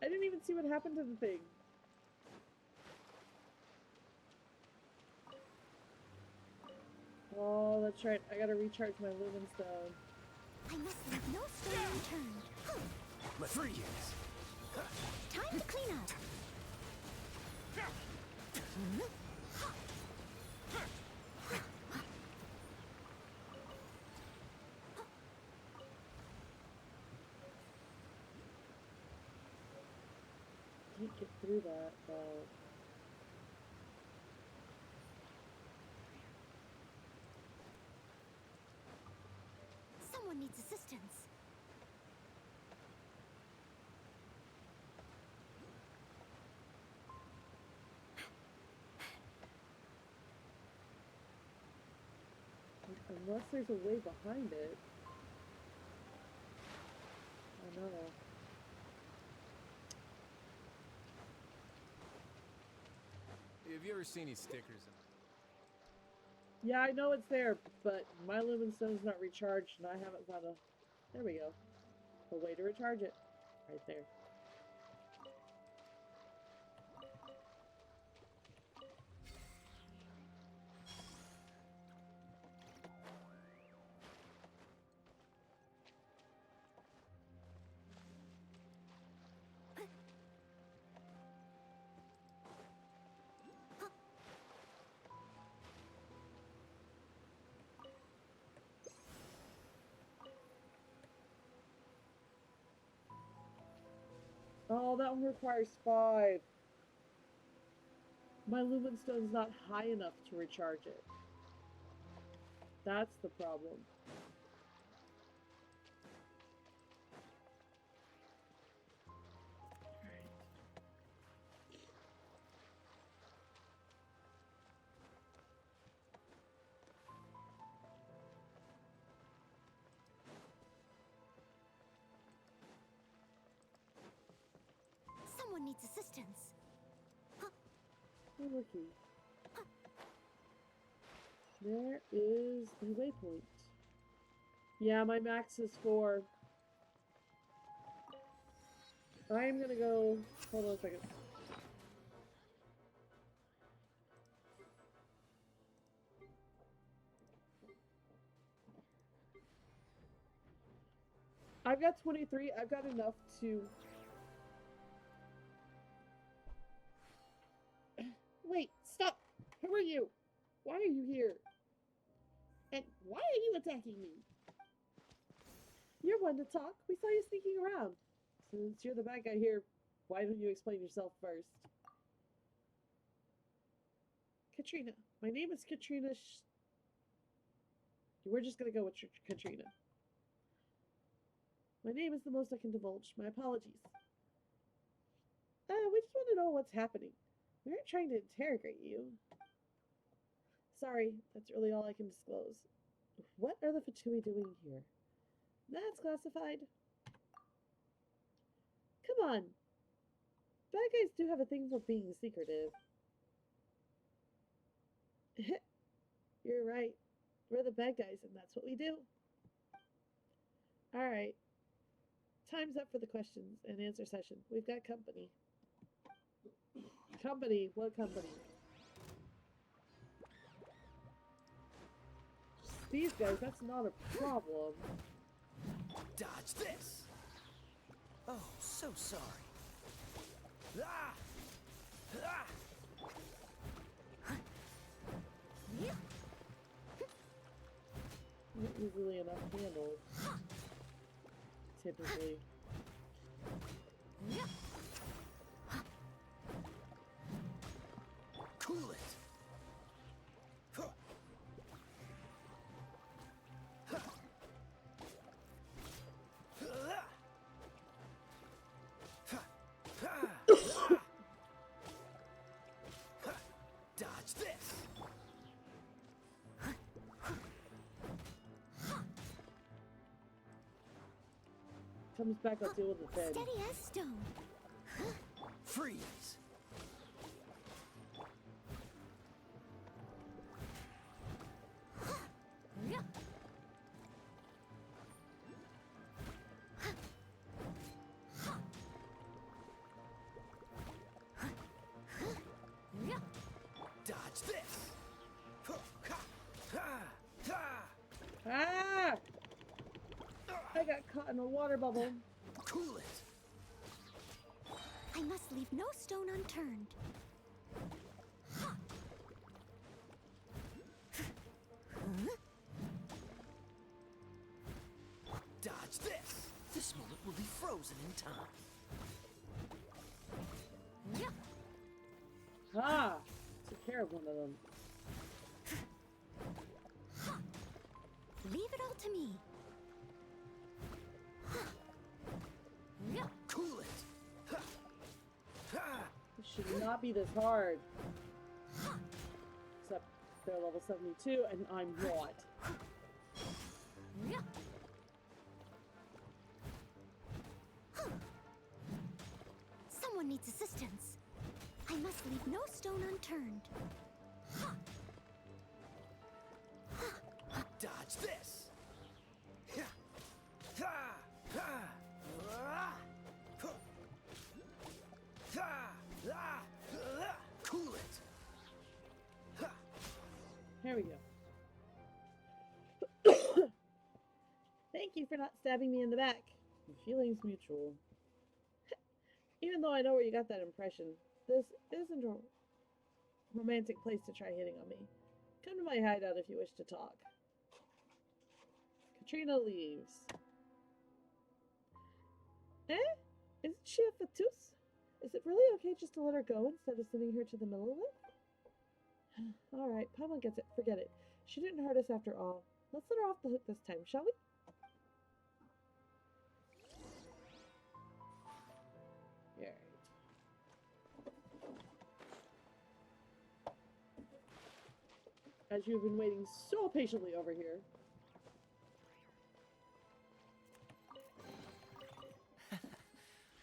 I didn't even see what happened to the thing. Oh, that's right. I gotta recharge my Lumen Stone. I must leave no stone unturned. Huh. Let's do this. Time to clean up. Can't get through that, though. Someone needs assistance. Unless there's a way behind it. I know. Have you ever seen these stickers? Yeah, I know it's there, but my Lumen Stone's not recharged, and I haven't found a... There we go. A way to recharge it. Right there. Oh, that one requires 5. My Lumen Stone's not high enough to recharge it. That's the problem. Someone needs assistance. Oh, looky. There is the waypoint. Yeah, my max is 4. I'm gonna go. Hold on a second. I've got 23. I've got enough to. Wait, stop! Who are you? Why are you here? And why are you attacking me? You're one to talk. We saw you sneaking around. Since you're the bad guy here, why don't you explain yourself first? Katrina. My name is Katrina We're just gonna go with Katrina. My name is the most I can divulge. My apologies. We just want to know what's happening. We aren't trying to interrogate you. Sorry, that's really all I can disclose. What are the Fatui doing here? That's classified. Come on. Bad guys do have a thing for being secretive. You're right. We're the bad guys, and that's what we do. Alright. Time's up for the questions and answer session. We've got company. Company? What company? These guys, that's not a problem. Dodge this! Oh, so sorry. Ah! Ah! Not easily enough handled. Typically. Cool it! Dodge this! Comes back, I'll deal with it then. Steady as stone. Freeze! Dodge this! Ah! I got caught in a water bubble. Cool it! I must leave no stone unturned. Dodge this! This moment will be frozen in time. Ah! Took care of one of them. Leave it all to me. Cool it! This should not be this hard. Except they're level 72 and I'm not. Someone needs assistance. I must leave no stone unturned. Dodge this! Cool it! Here we go. Thank you for not stabbing me in the back. The feeling's mutual. Even though I know where you got that impression, this isn't a romantic place to try hitting on me. Come to my hideout if you wish to talk. Katrina leaves. Eh? Isn't she a fatus? Is it really okay just to let her go instead of sending her to the middle of it? Alright, Paimon gets it. Forget it. She didn't hurt us after all. Let's let her off the hook this time, shall we? Alright. As you've been waiting so patiently over here.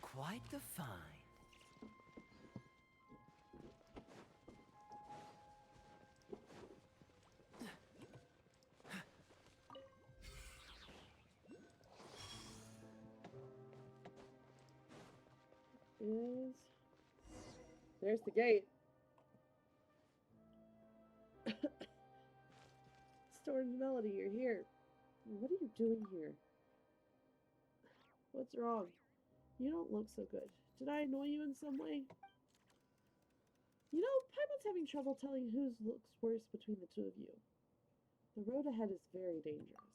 Quite the find. Is there's the gate. Storm Melody, you're here. What are you doing here? What's wrong? You don't look so good. Did I annoy you in some way? You know, Paimon's having trouble telling whose looks worse between the two of you. The road ahead is very dangerous.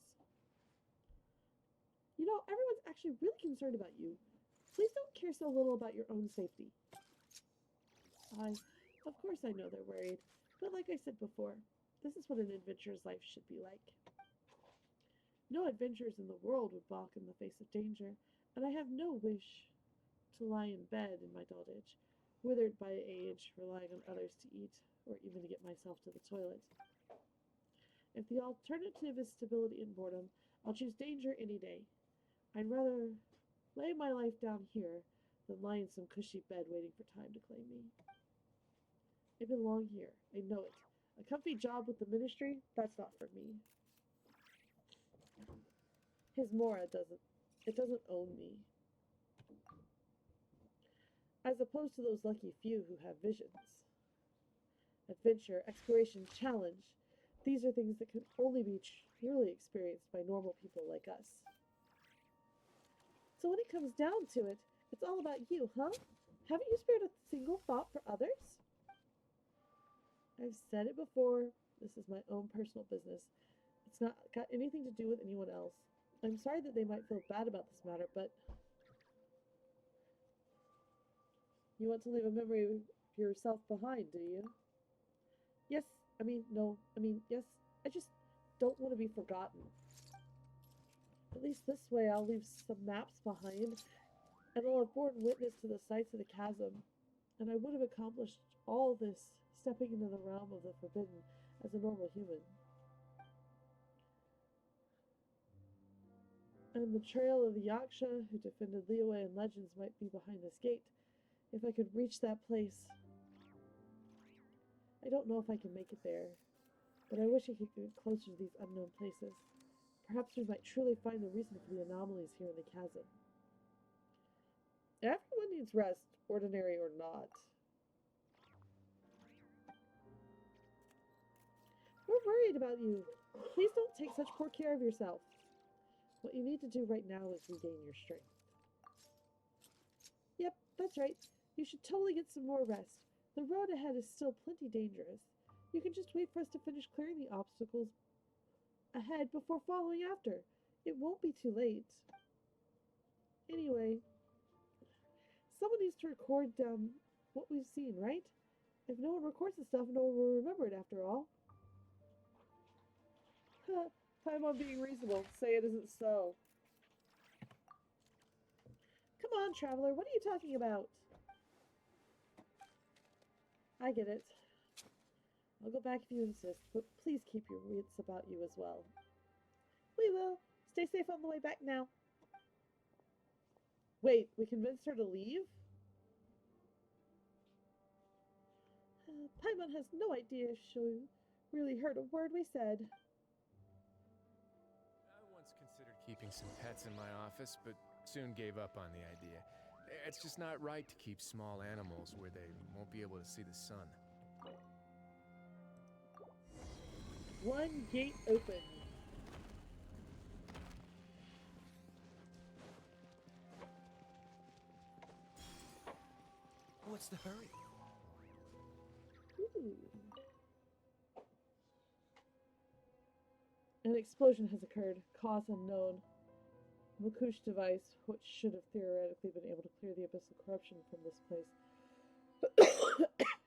You know, everyone's actually really concerned about you. Please don't care so little about your own safety. Of course I know they're worried, but like I said before, this is what an adventurer's life should be like. No adventurers in the world would balk in the face of danger, and I have no wish to lie in bed in my dotage, withered by age, relying on others to eat, or even to get myself to the toilet. If the alternative is stability and boredom, I'll choose danger any day. I'd rather lay my life down here than lie in some cushy bed waiting for time to claim me. I belong here, I know it. A comfy job with the ministry, that's not for me. His Mora doesn't own me. As opposed to those lucky few who have visions. Adventure, exploration, challenge. These are things that can only be truly experienced by normal people like us. So when it comes down to it, it's all about you, huh? Haven't you spared a single thought for others? I've said it before, this is my own personal business. It's not got anything to do with anyone else. I'm sorry that they might feel bad about this matter, but you want to leave a memory of yourself behind, do you? Yes, yes, I just don't want to be forgotten. At least this way I'll leave some maps behind, and I'll have borne witness to the sights of the chasm, and I would have accomplished all this stepping into the realm of the forbidden as a normal human. And the trail of the Yaksha who defended Liyue and legends might be behind this gate. If I could reach that place. I don't know if I can make it there, but I wish I could get closer to these unknown places. Perhaps we might truly find the reason for the anomalies here in the chasm. Everyone needs rest, ordinary or not. We're worried about you. Please don't take such poor care of yourself. What you need to do right now is regain your strength. Yep, that's right. You should totally get some more rest. The road ahead is still plenty dangerous. You can just wait for us to finish clearing the obstacles ahead before following after. It won't be too late. Anyway, someone needs to record down what we've seen, right? If no one records the stuff, no one will remember it after all. Huh. Paimon being reasonable. Say it isn't so. Come on, traveler. What are you talking about? I get it. I'll go back if you insist, but please keep your wits about you as well. We will. Stay safe on the way back now. Wait, we convinced her to leave? Paimon has no idea she really heard a word we said. I once considered keeping some pets in my office, but soon gave up on the idea. It's just not right to keep small animals where they won't be able to see the sun. One gate open. What's the hurry? Ooh. An explosion has occurred. Cause unknown. Makush device, which should have theoretically been able to clear the abyssal corruption from this place,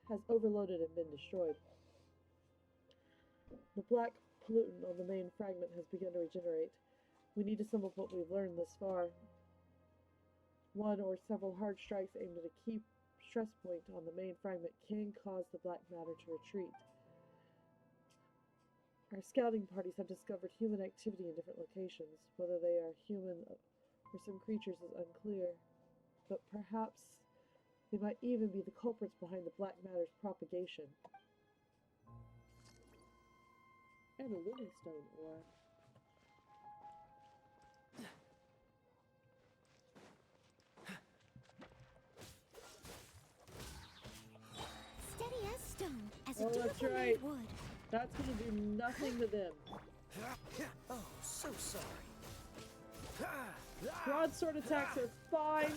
has overloaded and been destroyed. The black pollutant on the main fragment has begun to regenerate. We need to sum up what we've learned thus far. One or several hard strikes aimed at a key stress point on the main fragment can cause the black matter to retreat. Our scouting parties have discovered human activity in different locations. Whether they are human or some creatures is unclear, but perhaps they might even be the culprits behind the black matter's propagation. And a living stone ore. Steady as stone, as Oh, a that's dutiful right. maid would. That's gonna do nothing to them. Oh, so sorry. Broadsword attacks are fine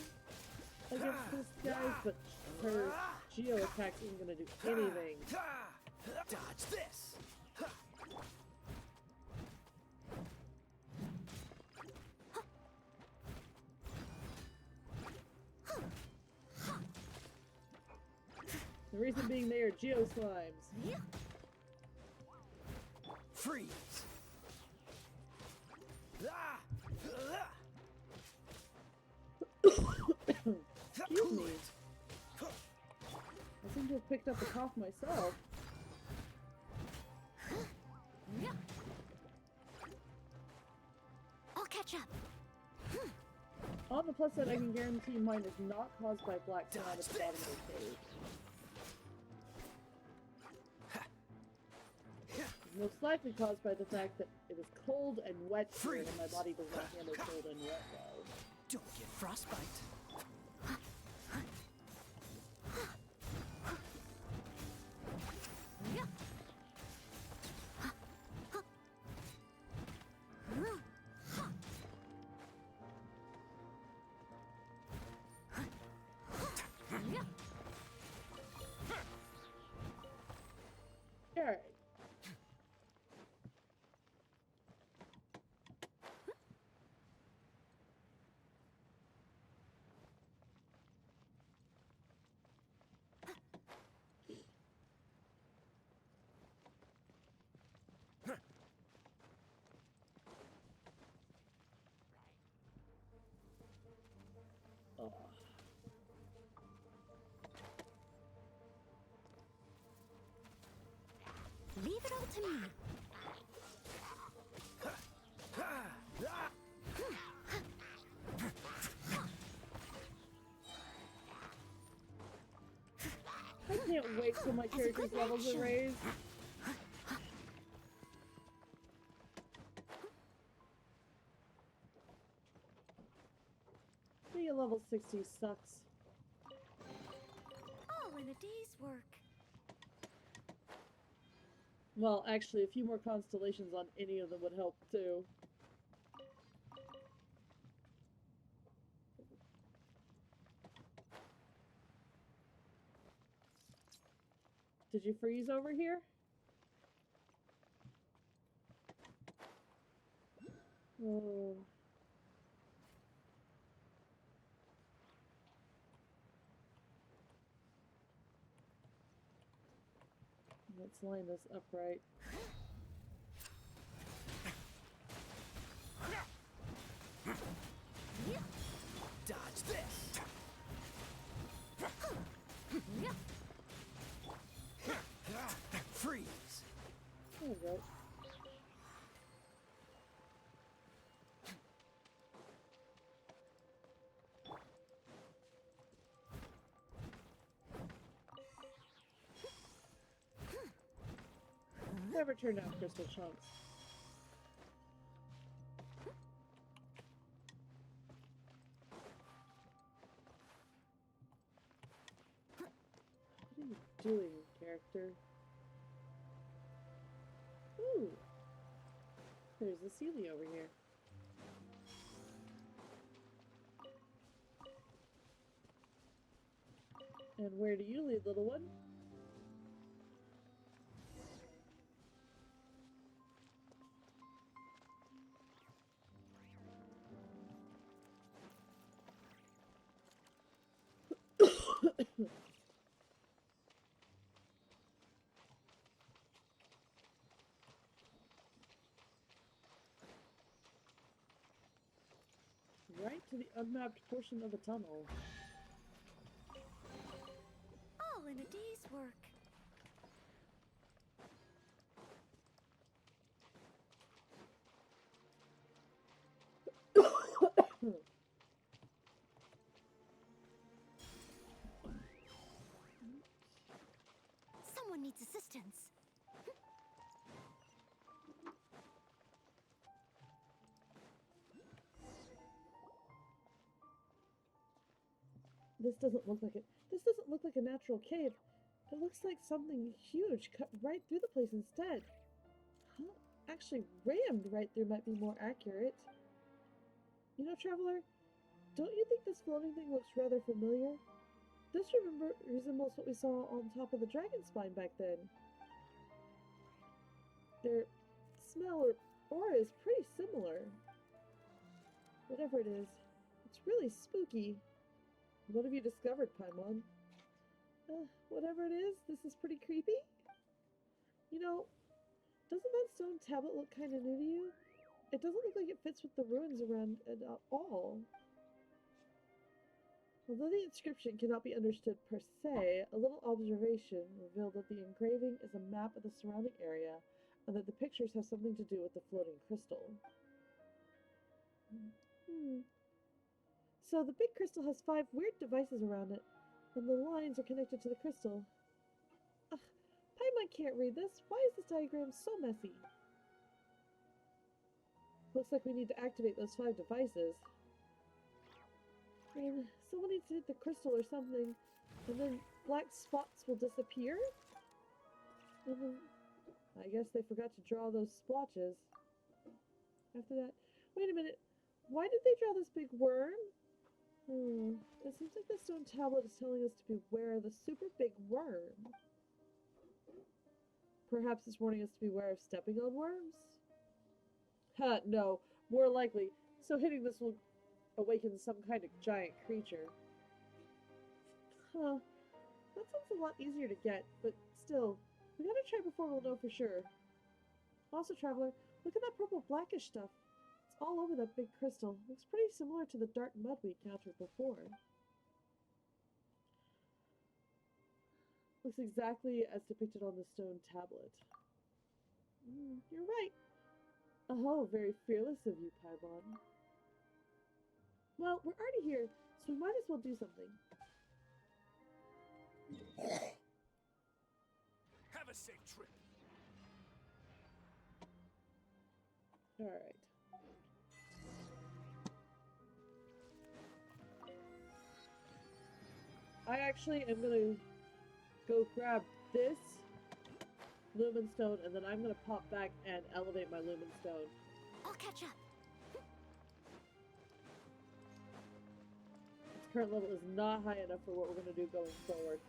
against this guy, but her geo attacks isn't gonna do anything. Dodge this. The reason being they are geo slimes. Freeze. Excuse me. I seem to have picked up the cough myself. I'll catch up. On the plus side, I can guarantee mine is not caused by black sand at the bottom of the cave. Most likely caused by the fact that it is cold and wet here, and my body does not handle cold and wet well. Don't get frostbite. Alright. Oh. Leave it all to me. I can't wait till my character's good levels action. are raised. Being a level 60 sucks. All in a day's work. Well, actually, a few more constellations on any of them would help too. Did you freeze over here? Oh. Let's line this upright. Dodge this. Freeze. There we go. Never turned out crystal chunks. What are you doing, character? Ooh. There's the Sealy over here. And where do you lead, little one? unmapped portion of the tunnel. All in a day's work. Someone needs assistance. This doesn't look like it. This doesn't look like a natural cave. It looks like something huge cut right through the place instead. Huh? Actually, rammed right through might be more accurate. You know, Traveler, don't you think this floating thing looks rather familiar? This resembles what we saw on top of the dragon spine back then. Their smell or aura is pretty similar. Whatever it is, it's really spooky. What have you discovered, Paimon? Whatever it is, this is pretty creepy. You know, doesn't that stone tablet look kind of new to you? It doesn't look like it fits with the ruins around it at all. Although the inscription cannot be understood per se, a little observation revealed that the engraving is a map of the surrounding area and that the pictures have something to do with the floating crystal. So the big crystal has 5 weird devices around it, and the lines are connected to the crystal. Ugh, Paimon can't read this. Why is this diagram so messy? Looks like we need to activate those 5 devices. And someone needs to hit the crystal or something, and then black spots will disappear? And then, I guess they forgot to draw those splotches. After that, wait a minute, why did they draw this big worm? It seems like the stone tablet is telling us to beware of the super big worm. Perhaps it's warning us to beware of stepping on worms? No, more likely. So hitting this will awaken some kind of giant creature. That sounds a lot easier to get, but still, we gotta try before we'll know for sure. Also, Traveler, look at that purple blackish stuff. It's all over that big crystal. Looks pretty similar to the dark mud we encountered before. Looks exactly as depicted on the stone tablet. You're right. Oh, very fearless of you, Paimon. Well, we're already here, so we might as well do something. Have a safe trip. Alright. I actually am gonna go grab this Lumen Stone, and then I'm gonna pop back and elevate my Lumen Stone. I'll catch up. Its current level is not high enough for what we're gonna do going forward.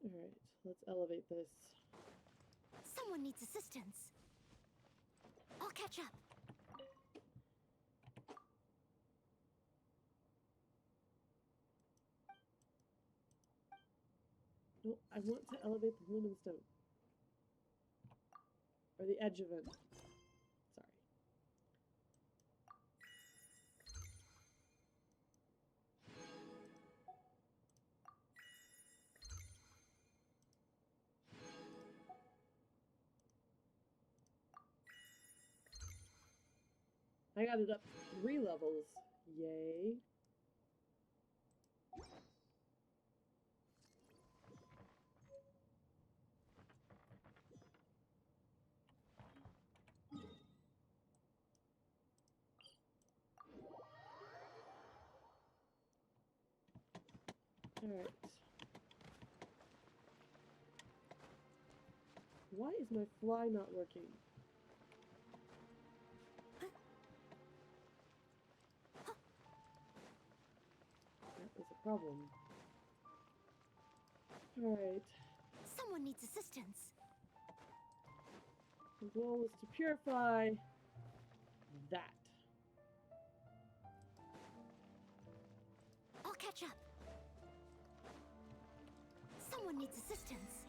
Alright, let's elevate this. Someone needs assistance. I'll catch up. No, I want to elevate the Lumen Stone. Or the edge of it. Sorry. I got it up 3 levels. Yay. Alright. Why is my fly not working? That is a problem. Alright. Someone needs assistance. The goal is to purify that. I'll catch up. Someone needs assistance.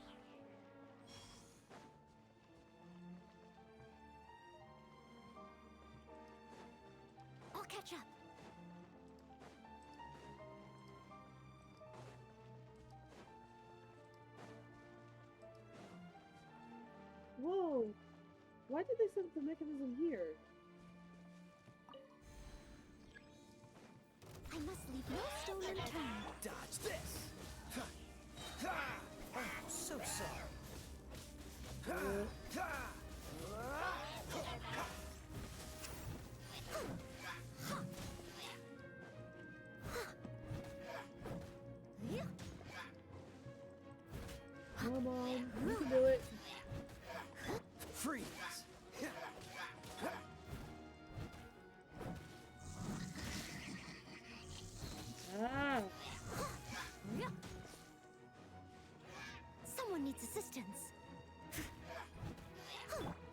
Why did they set up the mechanism here? I must leave no stone unturned. Dodge this! Ha! Ha! Oh, so sorry. Ha! Ha! Come on, you can do it. Freeze! Ah, Someone needs assistance.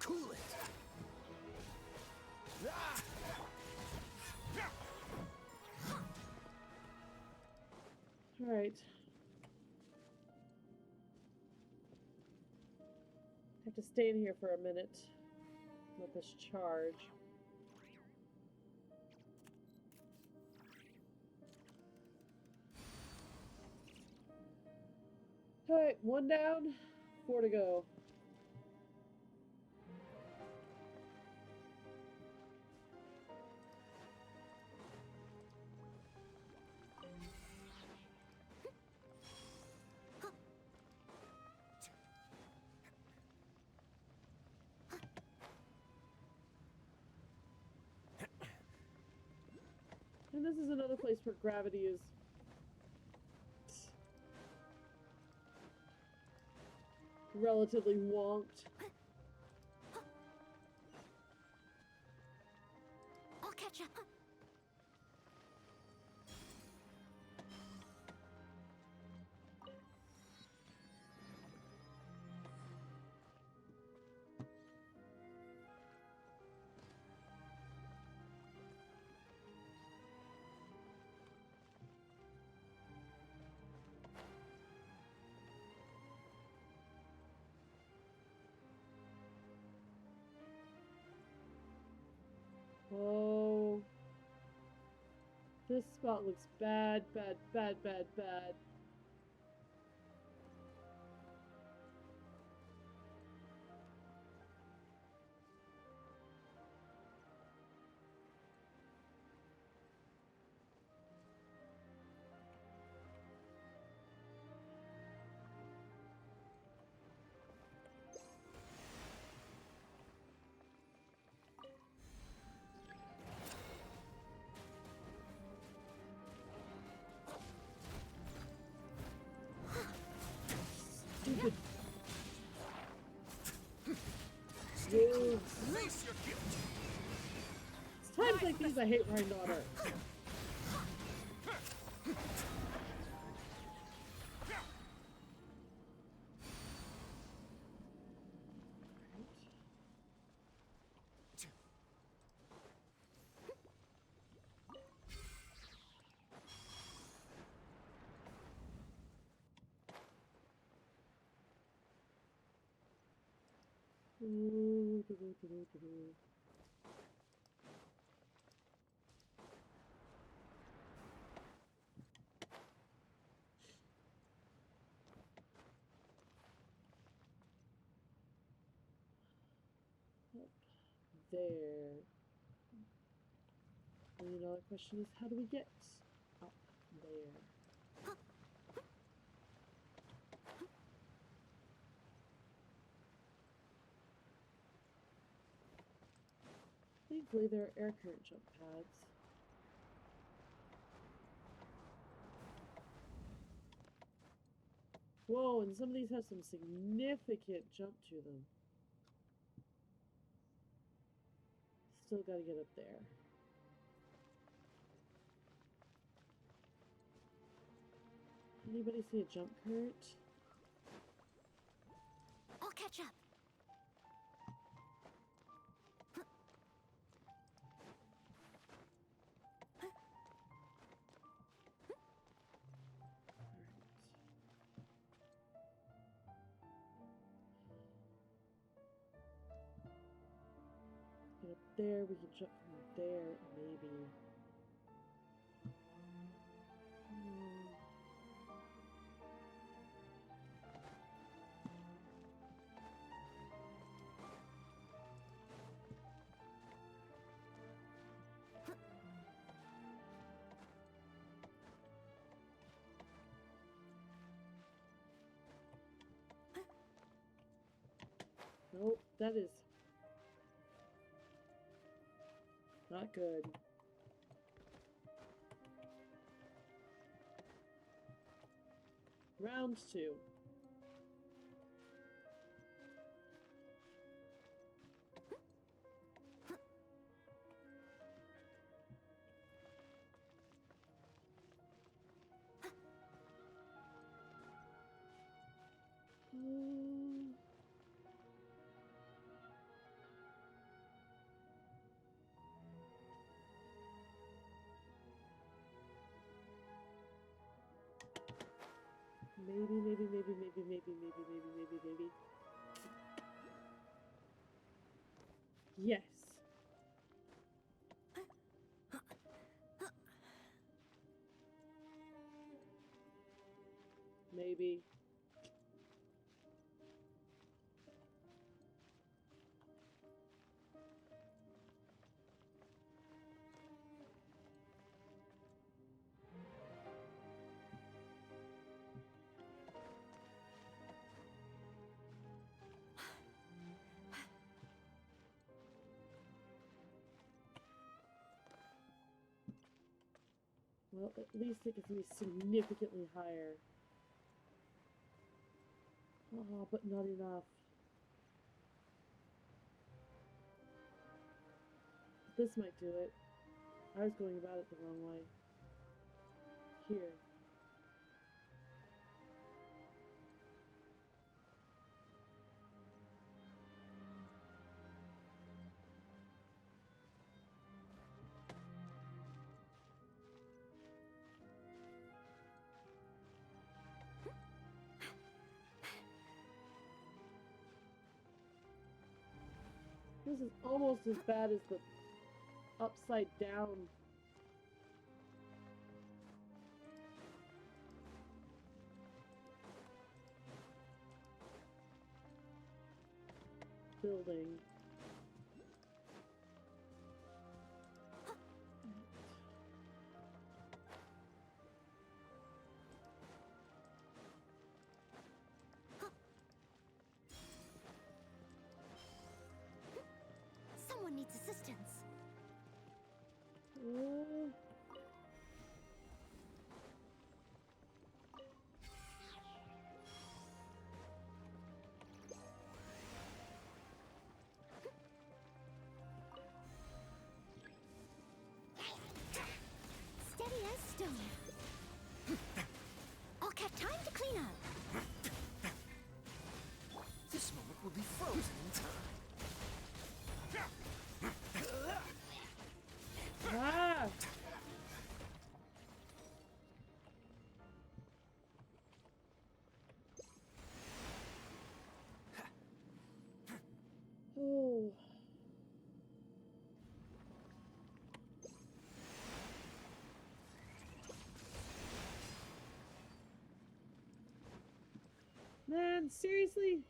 Cool it! Ah! all right. Have to stay in here for a minute. Let this charge. Alright, 1 down, 4 to go. And this is another place where gravity is relatively wonked. I'll catch up. Oh. This spot looks bad, bad, bad, bad, bad. Stupid. Dude. Face your guilt. It's times like these I hate my daughter. Ooh, doo-doo-doo-doo-doo. Up there. And the other question is, how do we get up there? Thankfully, there are air current jump pads. Whoa, and some of these have some significant jump to them. Still gotta get up there. Anybody see a jump current? I'll catch up. Get up there, we can jump from there, maybe. Hmm. Nope, that is not good. Round 2. Maybe. Yes. Maybe. Well, at least it gets me significantly higher. Oh, but not enough. This might do it. I was going about it the wrong way. Here. This is almost as bad as the upside down building. Someone needs assistance. Steady as stone. I'll have time to clean up. This moment will be frozen in time. Ah! Oh. Man, seriously?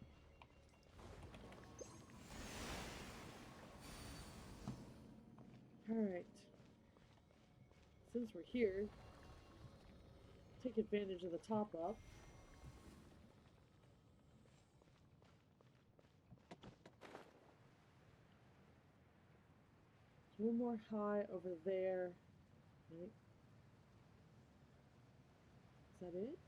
Alright. Since we're here, take advantage of the top up. One more high over there. Right. Is that it?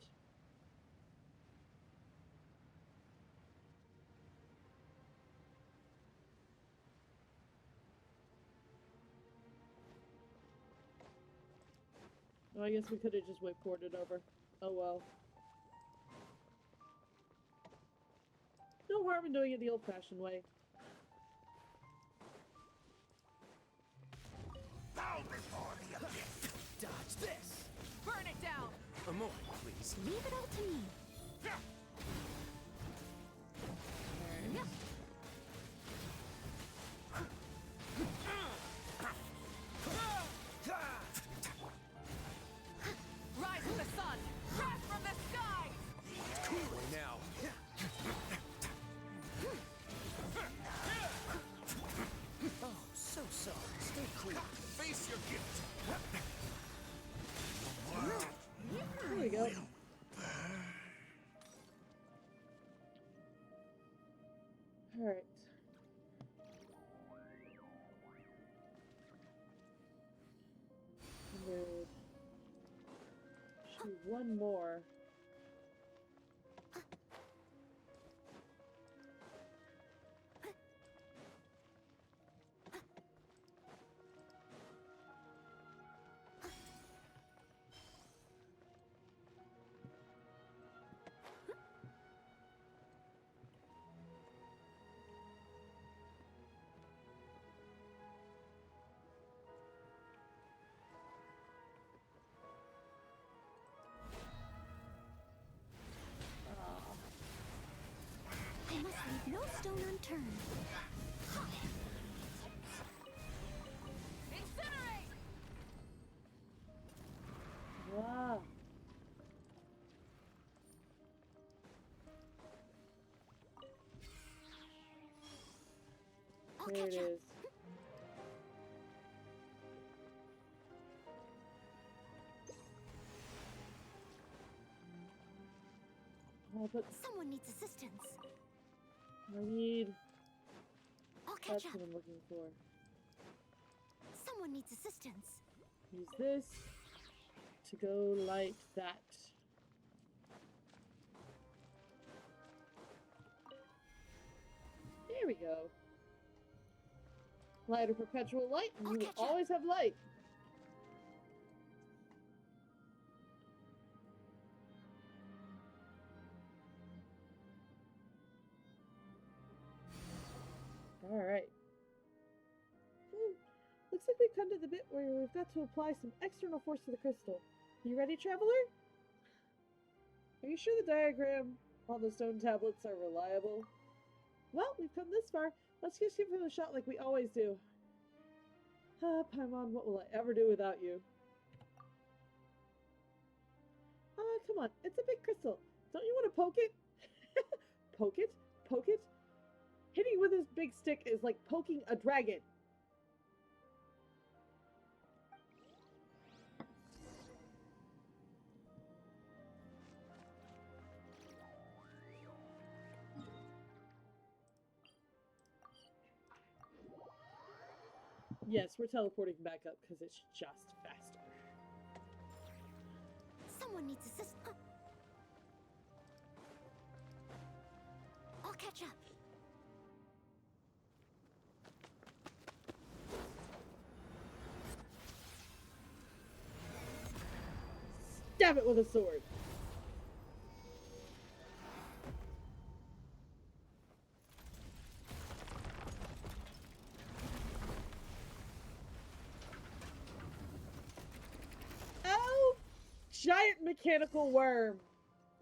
Oh, I guess we could have just whipcorded over. Oh well. No harm in doing it the old-fashioned way. Bow before the abyss. Dodge this. Burn it down! More, please. Leave it all to me. Rise with the sun! Crash from the sky! Cooler now. Oh, so sorry. Stay clear. Face your gift. There we go. Alright. one more. I must leave no stone unturned. Incinerate! Wow. I'll There it catch up. is. Oh, but Someone needs assistance. I need. I'll catch That's up. what I'm looking for. Someone needs assistance. Use this to go light that. There we go. Light a perpetual light, and I'll you will catch up. always have light. Alright. Looks like we've come to the bit where we've got to apply some external force to the crystal. You ready, traveler? Are you sure the diagram on the stone tablets are reliable? Well, we've come this far. Let's just give it a shot like we always do. Ah, Paimon, what will I ever do without you? Ah, come on. It's a big crystal. Don't you want to poke it? Poke it? Poke it? Hitting with his big stick is like poking a dragon. Yes, we're teleporting back up because it's just faster. Someone needs assistance. I'll catch up. Stab it with a sword. Oh, giant mechanical worm.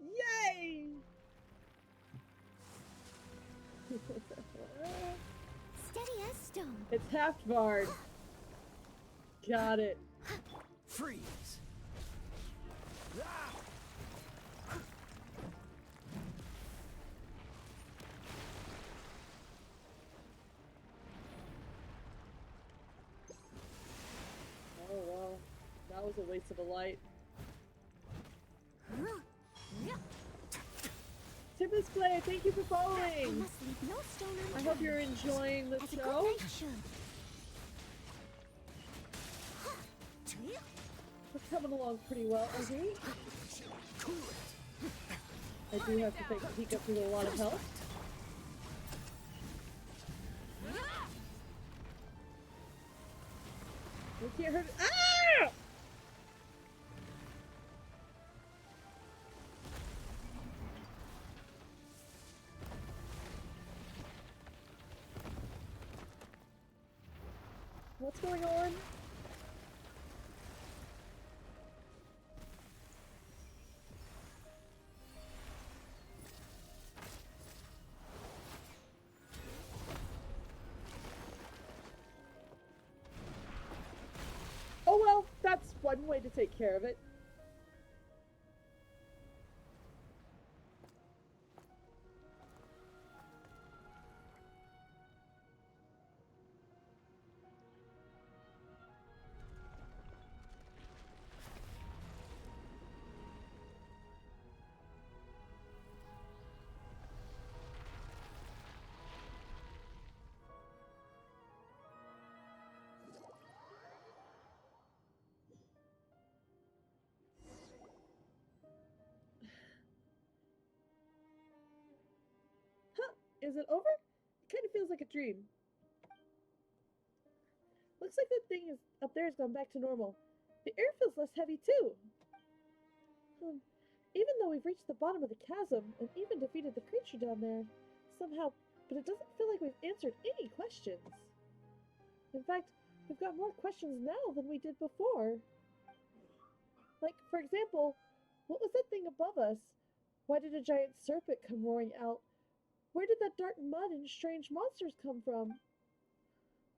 Yay! Steady as stone. It's Haftbard. Got it. Freeze! Ah! Oh, well. That was a waste of a light. Tempest Play, thank you for I following. must leave no stone I unturned. hope you're enjoying the As a good show. knight should. We're coming along pretty well, I think. Cool it! I do have to thank Pika for a lot of help. We can't hurt it. Ah! What's going on? Oh well, that's one way to take care of it. Is it over? It kind of feels like a dream. Looks like that thing is up there has gone back to normal. The air feels less heavy too. Even though we've reached the bottom of the chasm and even defeated the creature down there, somehow, but it doesn't feel like we've answered any questions. In fact, we've got more questions now than we did before. Like, for example, what was that thing above us? Why did a giant serpent come roaring out? Where did that dark mud and strange monsters come from?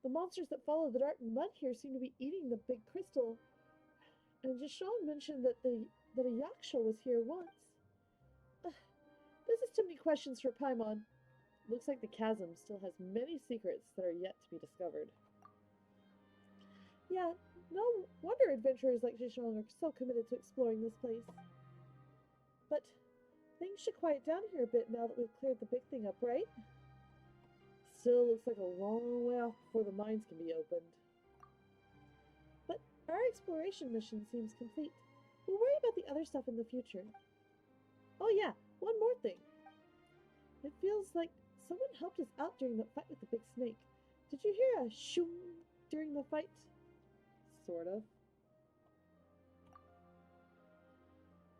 The monsters that follow the dark mud here seem to be eating the big crystal. And Jashon mentioned that a Yaksha was here once. This is too many questions for Paimon. Looks like the chasm still has many secrets that are yet to be discovered. Yeah, no wonder adventurers like Jashon are so committed to exploring this place. But things should quiet down here a bit now that we've cleared the big thing up, right? Still looks like a long way off before the mines can be opened. But our exploration mission seems complete. We'll worry about the other stuff in the future. Oh yeah, one more thing. It feels like someone helped us out during the fight with the big snake. Did you hear a shoom during the fight? Sort of.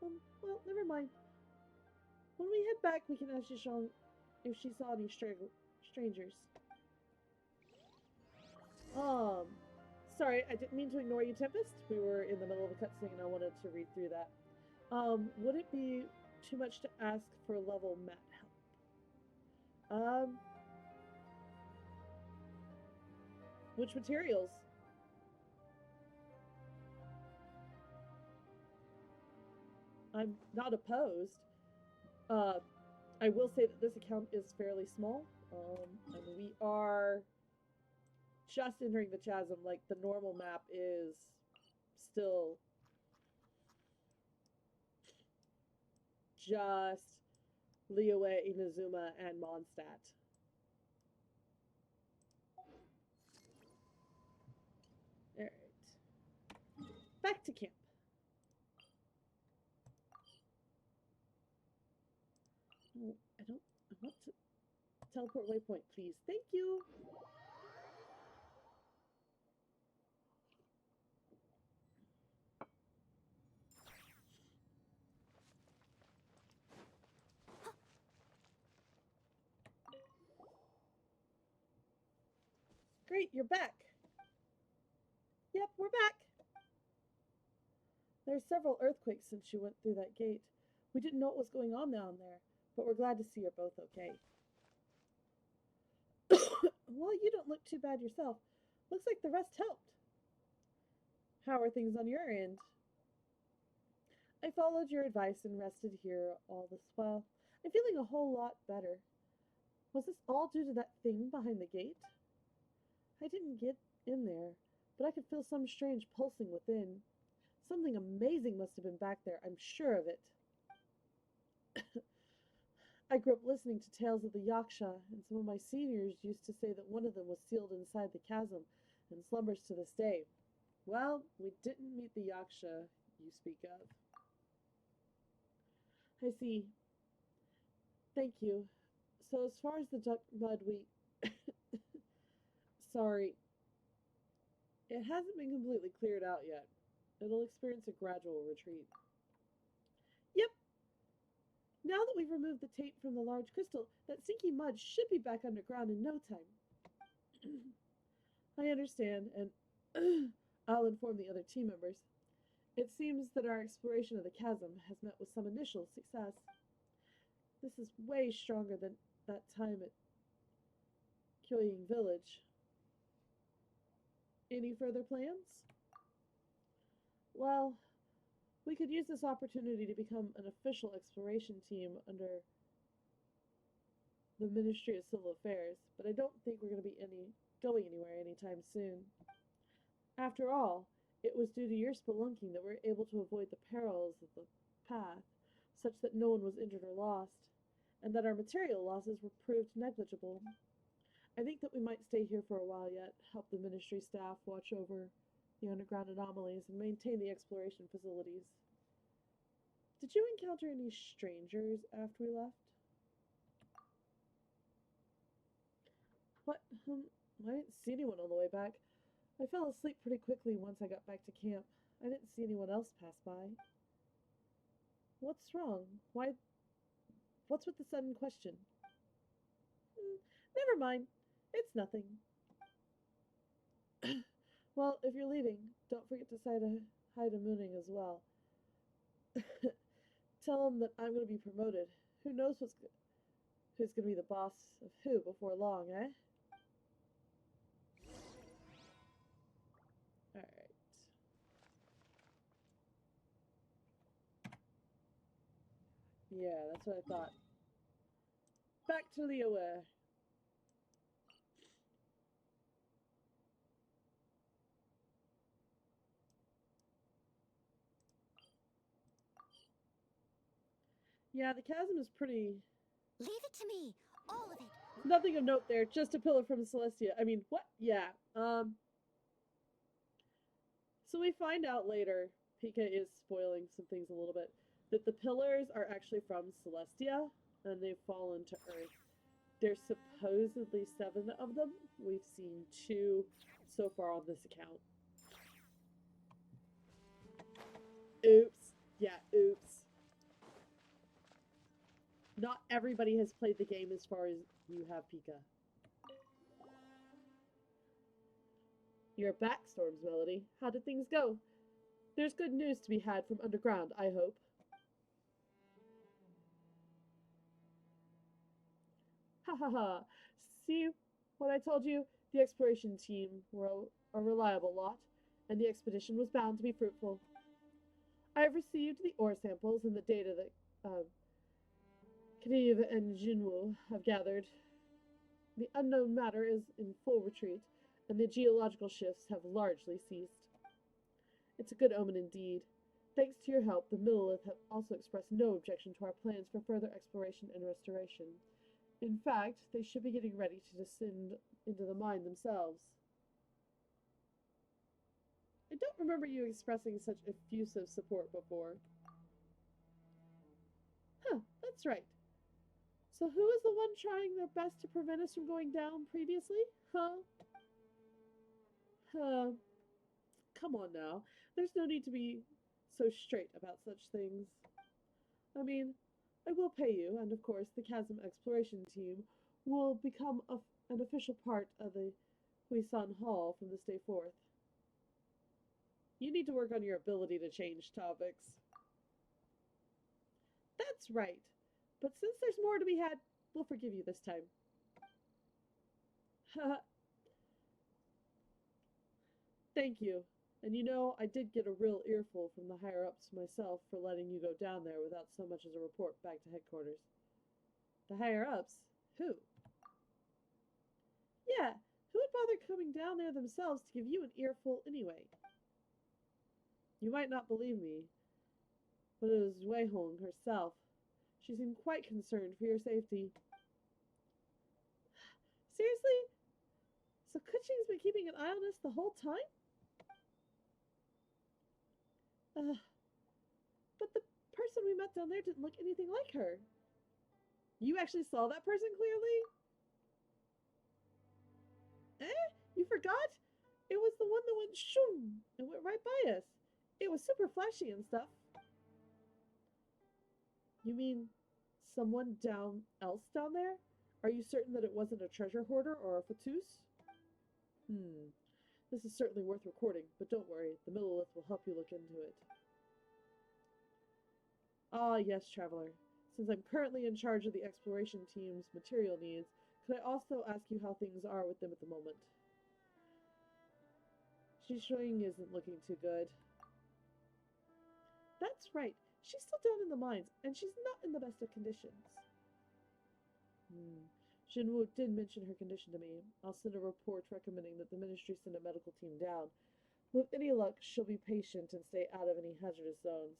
Well, never mind. When we head back, we can ask Jashon if she saw any strangers. Sorry, I didn't mean to ignore you, Tempest. We were in the middle of a cutscene and I wanted to read through that. Would it be too much to ask for level mat help? Which materials? I'm not opposed. I will say that this account is fairly small. And we are just entering the chasm. Like, the normal map is still just Liyue, Inazuma, and Mondstadt. Alright. Back to camp. Oh, I want to teleport waypoint, please. Thank you. Great, you're back. Yep, we're back. There's several earthquakes since you went through that gate. We didn't know what was going on down there, but we're glad to see you're both okay. Well, you don't look too bad yourself. Looks like the rest helped. How are things on your end? I followed your advice and rested here all this while. I'm feeling a whole lot better. Was this all due to that thing behind the gate? I didn't get in there, but I could feel some strange pulsing within. Something amazing must have been back there, I'm sure of it. I grew up listening to tales of the Yaksha, and some of my seniors used to say that one of them was sealed inside the chasm and slumbers to this day. Well, we didn't meet the Yaksha you speak of. I see. Thank you. So as far as the duck mud, Sorry. It hasn't been completely cleared out yet. It'll experience a gradual retreat. Yep. Now that we've removed the taint from the large crystal, that stinky mud should be back underground in no time. I understand, and I'll inform the other team members. It seems that our exploration of the chasm has met with some initial success. This is way stronger than that time at Kyoying Village. Any further plans? Well, we could use this opportunity to become an official exploration team under the Ministry of Civil Affairs, but I don't think we're going to be going anywhere anytime soon. After all, it was due to your spelunking that we were able to avoid the perils of the path, such that no one was injured or lost, and that our material losses were proved negligible. I think that we might stay here for a while yet, help the ministry staff watch over the underground anomalies and maintain the exploration facilities. Did you encounter any strangers after we left? What? I didn't see anyone on the way back. I fell asleep pretty quickly once I got back to camp. I didn't see anyone else pass by. What's wrong? Why? What's with the sudden question? Never mind. It's nothing. Well, if you're leaving, don't forget to say hi to Mooning as well. Tell him that I'm going to be promoted. Who knows who's going to be the boss of who before long, eh? Alright. Yeah, that's what I thought. Back to Liyue. Yeah, the chasm is pretty... Leave it to me. All of it. Nothing of note there, just a pillar from Celestia. I mean, what? Yeah, So we find out later, Pika is spoiling some things a little bit, that the pillars are actually from Celestia, and they've fallen to Earth. There's supposedly 7 of them. We've seen 2 so far on this account. Oops. Yeah, oops. Not everybody has played the game as far as you have, Pika. You're back, Storm's Melody. How did things go? There's good news to be had from underground, I hope. Ha ha ha. See what I told you? The exploration team were a reliable lot, and the expedition was bound to be fruitful. I have received the ore samples and the data that Kniv and Jinwu have gathered. The unknown matter is in full retreat, and the geological shifts have largely ceased. It's a good omen indeed. Thanks to your help, the Millelith have also expressed no objection to our plans for further exploration and restoration. In fact, they should be getting ready to descend into the mine themselves. I don't remember you expressing such effusive support before. Huh, that's right. So who is the one trying their best to prevent us from going down previously? Huh? Come on now. There's no need to be so straight about such things. I mean, I will pay you, and of course the Chasm Exploration Team will become an official part of the Huisan Hall from this day forth. You need to work on your ability to change topics. That's right. But since there's more to be had, we'll forgive you this time. Haha. Thank you. And you know, I did get a real earful from the higher-ups myself for letting you go down there without so much as a report back to headquarters. The higher-ups? Who? Yeah, who would bother coming down there themselves to give you an earful anyway? You might not believe me, but it was Wei Hong herself. She seemed quite concerned for your safety. Seriously? So Kuching's been keeping an eye on us the whole time? But the person we met down there didn't look anything like her. You actually saw that person clearly? Eh? You forgot? It was the one that went shoom and went right by us. It was super flashy and stuff. You mean someone else down there? Are you certain that it wasn't a treasure hoarder or a fatus? This is certainly worth recording, but don't worry, the Millelith will help you look into it. Ah, yes, Traveler. Since I'm currently in charge of the exploration team's material needs, could I also ask you how things are with them at the moment? Shishuing isn't looking too good. That's right. She's still down in the mines, and she's not in the best of conditions. Jinwu did mention her condition to me. I'll send a report recommending that the ministry send a medical team down. With any luck, she'll be patient and stay out of any hazardous zones.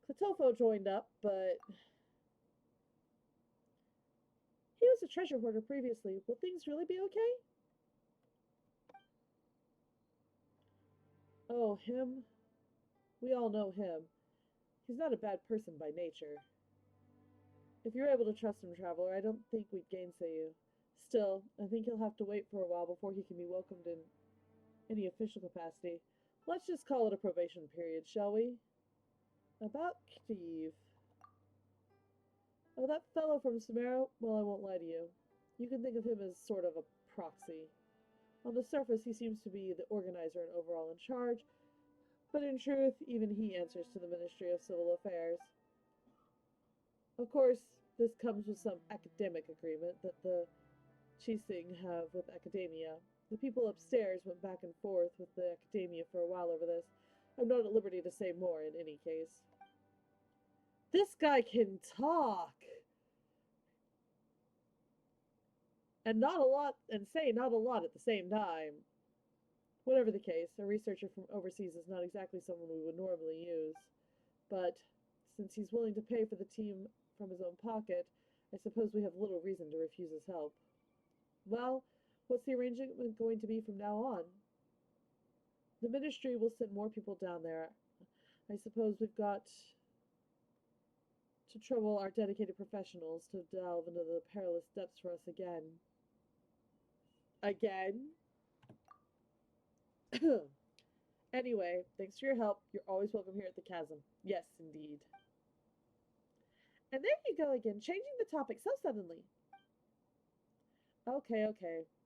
Clotofo joined up, but he was a treasure hoarder previously. Will things really be okay? Oh, him? We all know him. He's not a bad person by nature. If you're able to trust him, Traveler, I don't think we'd gainsay you. Still, I think he'll have to wait for a while before he can be welcomed in any official capacity. Let's just call it a probation period, shall we? About Steve. Oh, that fellow from Samara? Well, I won't lie to you. You can think of him as sort of a proxy. On the surface, he seems to be the organizer and overall in charge, but in truth, even he answers to the Ministry of Civil Affairs. Of course, this comes with some academic agreement that the Chising have with academia. The people upstairs went back and forth with the academia for a while over this. I'm not at liberty to say more in any case. This guy can talk! And not a lot, and say not a lot at the same time. Whatever the case, a researcher from overseas is not exactly someone we would normally use. But since he's willing to pay for the team from his own pocket, I suppose we have little reason to refuse his help. Well, what's the arrangement going to be from now on? The ministry will send more people down there. I suppose we've got to trouble our dedicated professionals to delve into the perilous depths for us again. Again? Anyway, thanks for your help. You're always welcome here at the Chasm. Yes, indeed. And there you go again, changing the topic so suddenly. Okay.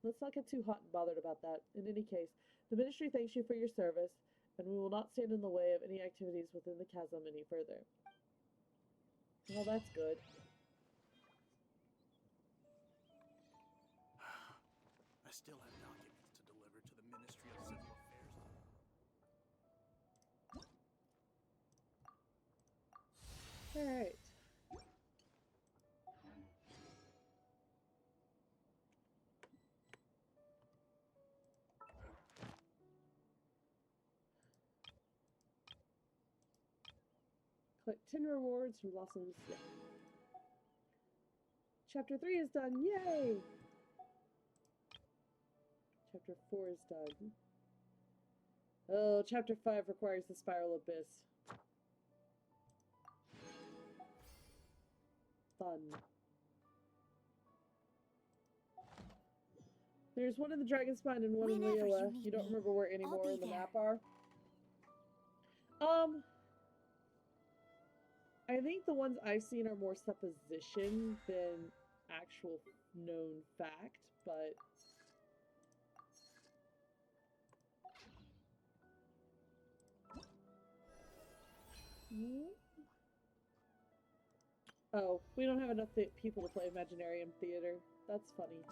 Let's not get too hot and bothered about that. In any case, the ministry thanks you for your service, and we will not stand in the way of any activities within the Chasm any further. Well, that's good. I still have documents to deliver to the Ministry of Civil Affairs. Alright. Collect 10 rewards from Blossom's. Yeah. Chapter 3 is done. Yay! Chapter 4 is done. Oh, Chapter 5 requires the Spiral Abyss. Fun. There's one in the Dragon Spine and one in Whenever Leola. you need You don't me, remember where any I'll more be in the there. map are? I think the ones I've seen are more supposition than actual known fact, but... Oh, we don't have enough people to play Imaginarium Theater. That's funny.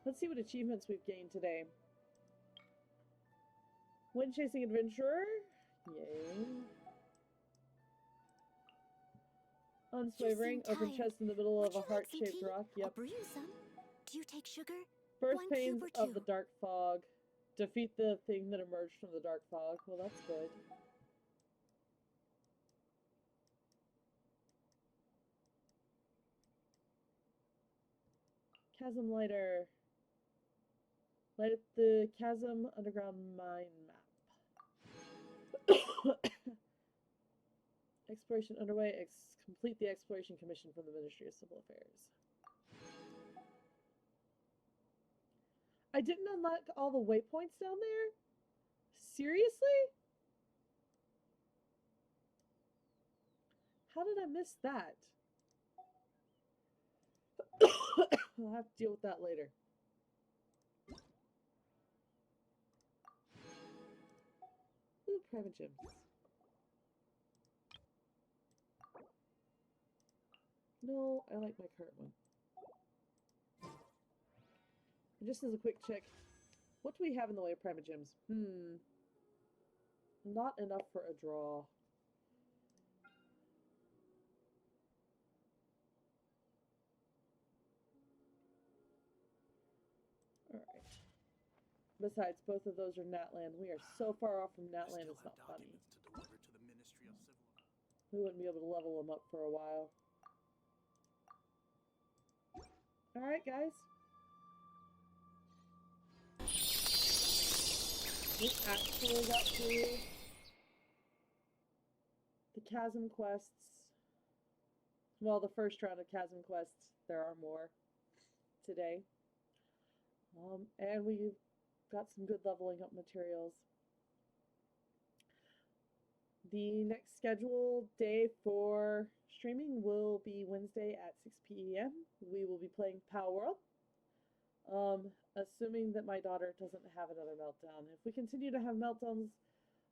Let's see what achievements we've gained today. Wind Chasing Adventurer. Yay. Unswavering. seem Open tired. chest in the middle Would of you a like heart-shaped some tea? rock. I'll Yep. brew you some. Do you take sugar? First 1 pains cube or of the 2? dark fog. Defeat the thing that emerged from the dark fog. Well, that's good. Chasm Lighter. Light up the Chasm Underground Mine map. Exploration underway. Complete the exploration commission from the Ministry of Civil Affairs. I didn't unlock all the waypoints down there? Seriously? How did I miss that? I'll have to deal with that later. Ooh, private gems. No, I like my current one. And just as a quick check, what do we have in the way of private gems? Not enough for a draw. Alright. Besides, both of those are Natland. We are so far off from I Natland, still it's have not funny. documents to deliver to the Ministry of Civil Affairs. We wouldn't be able to level them up for a while. Alright, guys. We actually got through the Chasm quests. Well, the first round of Chasm quests. There are more today. And we got some good leveling up materials. The next scheduled day for streaming will be Wednesday at 6 p.m. We will be playing Power Up. Assuming that my daughter doesn't have another meltdown. If we continue to have meltdowns,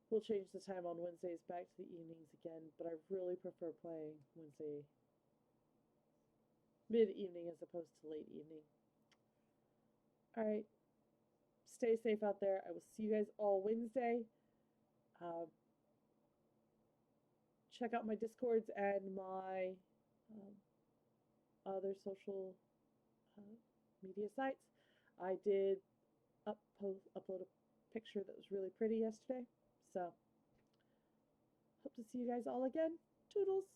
we'll change the time on Wednesdays back to the evenings again, but I really prefer playing Wednesday mid-evening as opposed to late evening. Alright, stay safe out there. I will see you guys all Wednesday. Check out my Discords and my other social media sites. I did upload a picture that was really pretty yesterday. So, hope to see you guys all again. Toodles!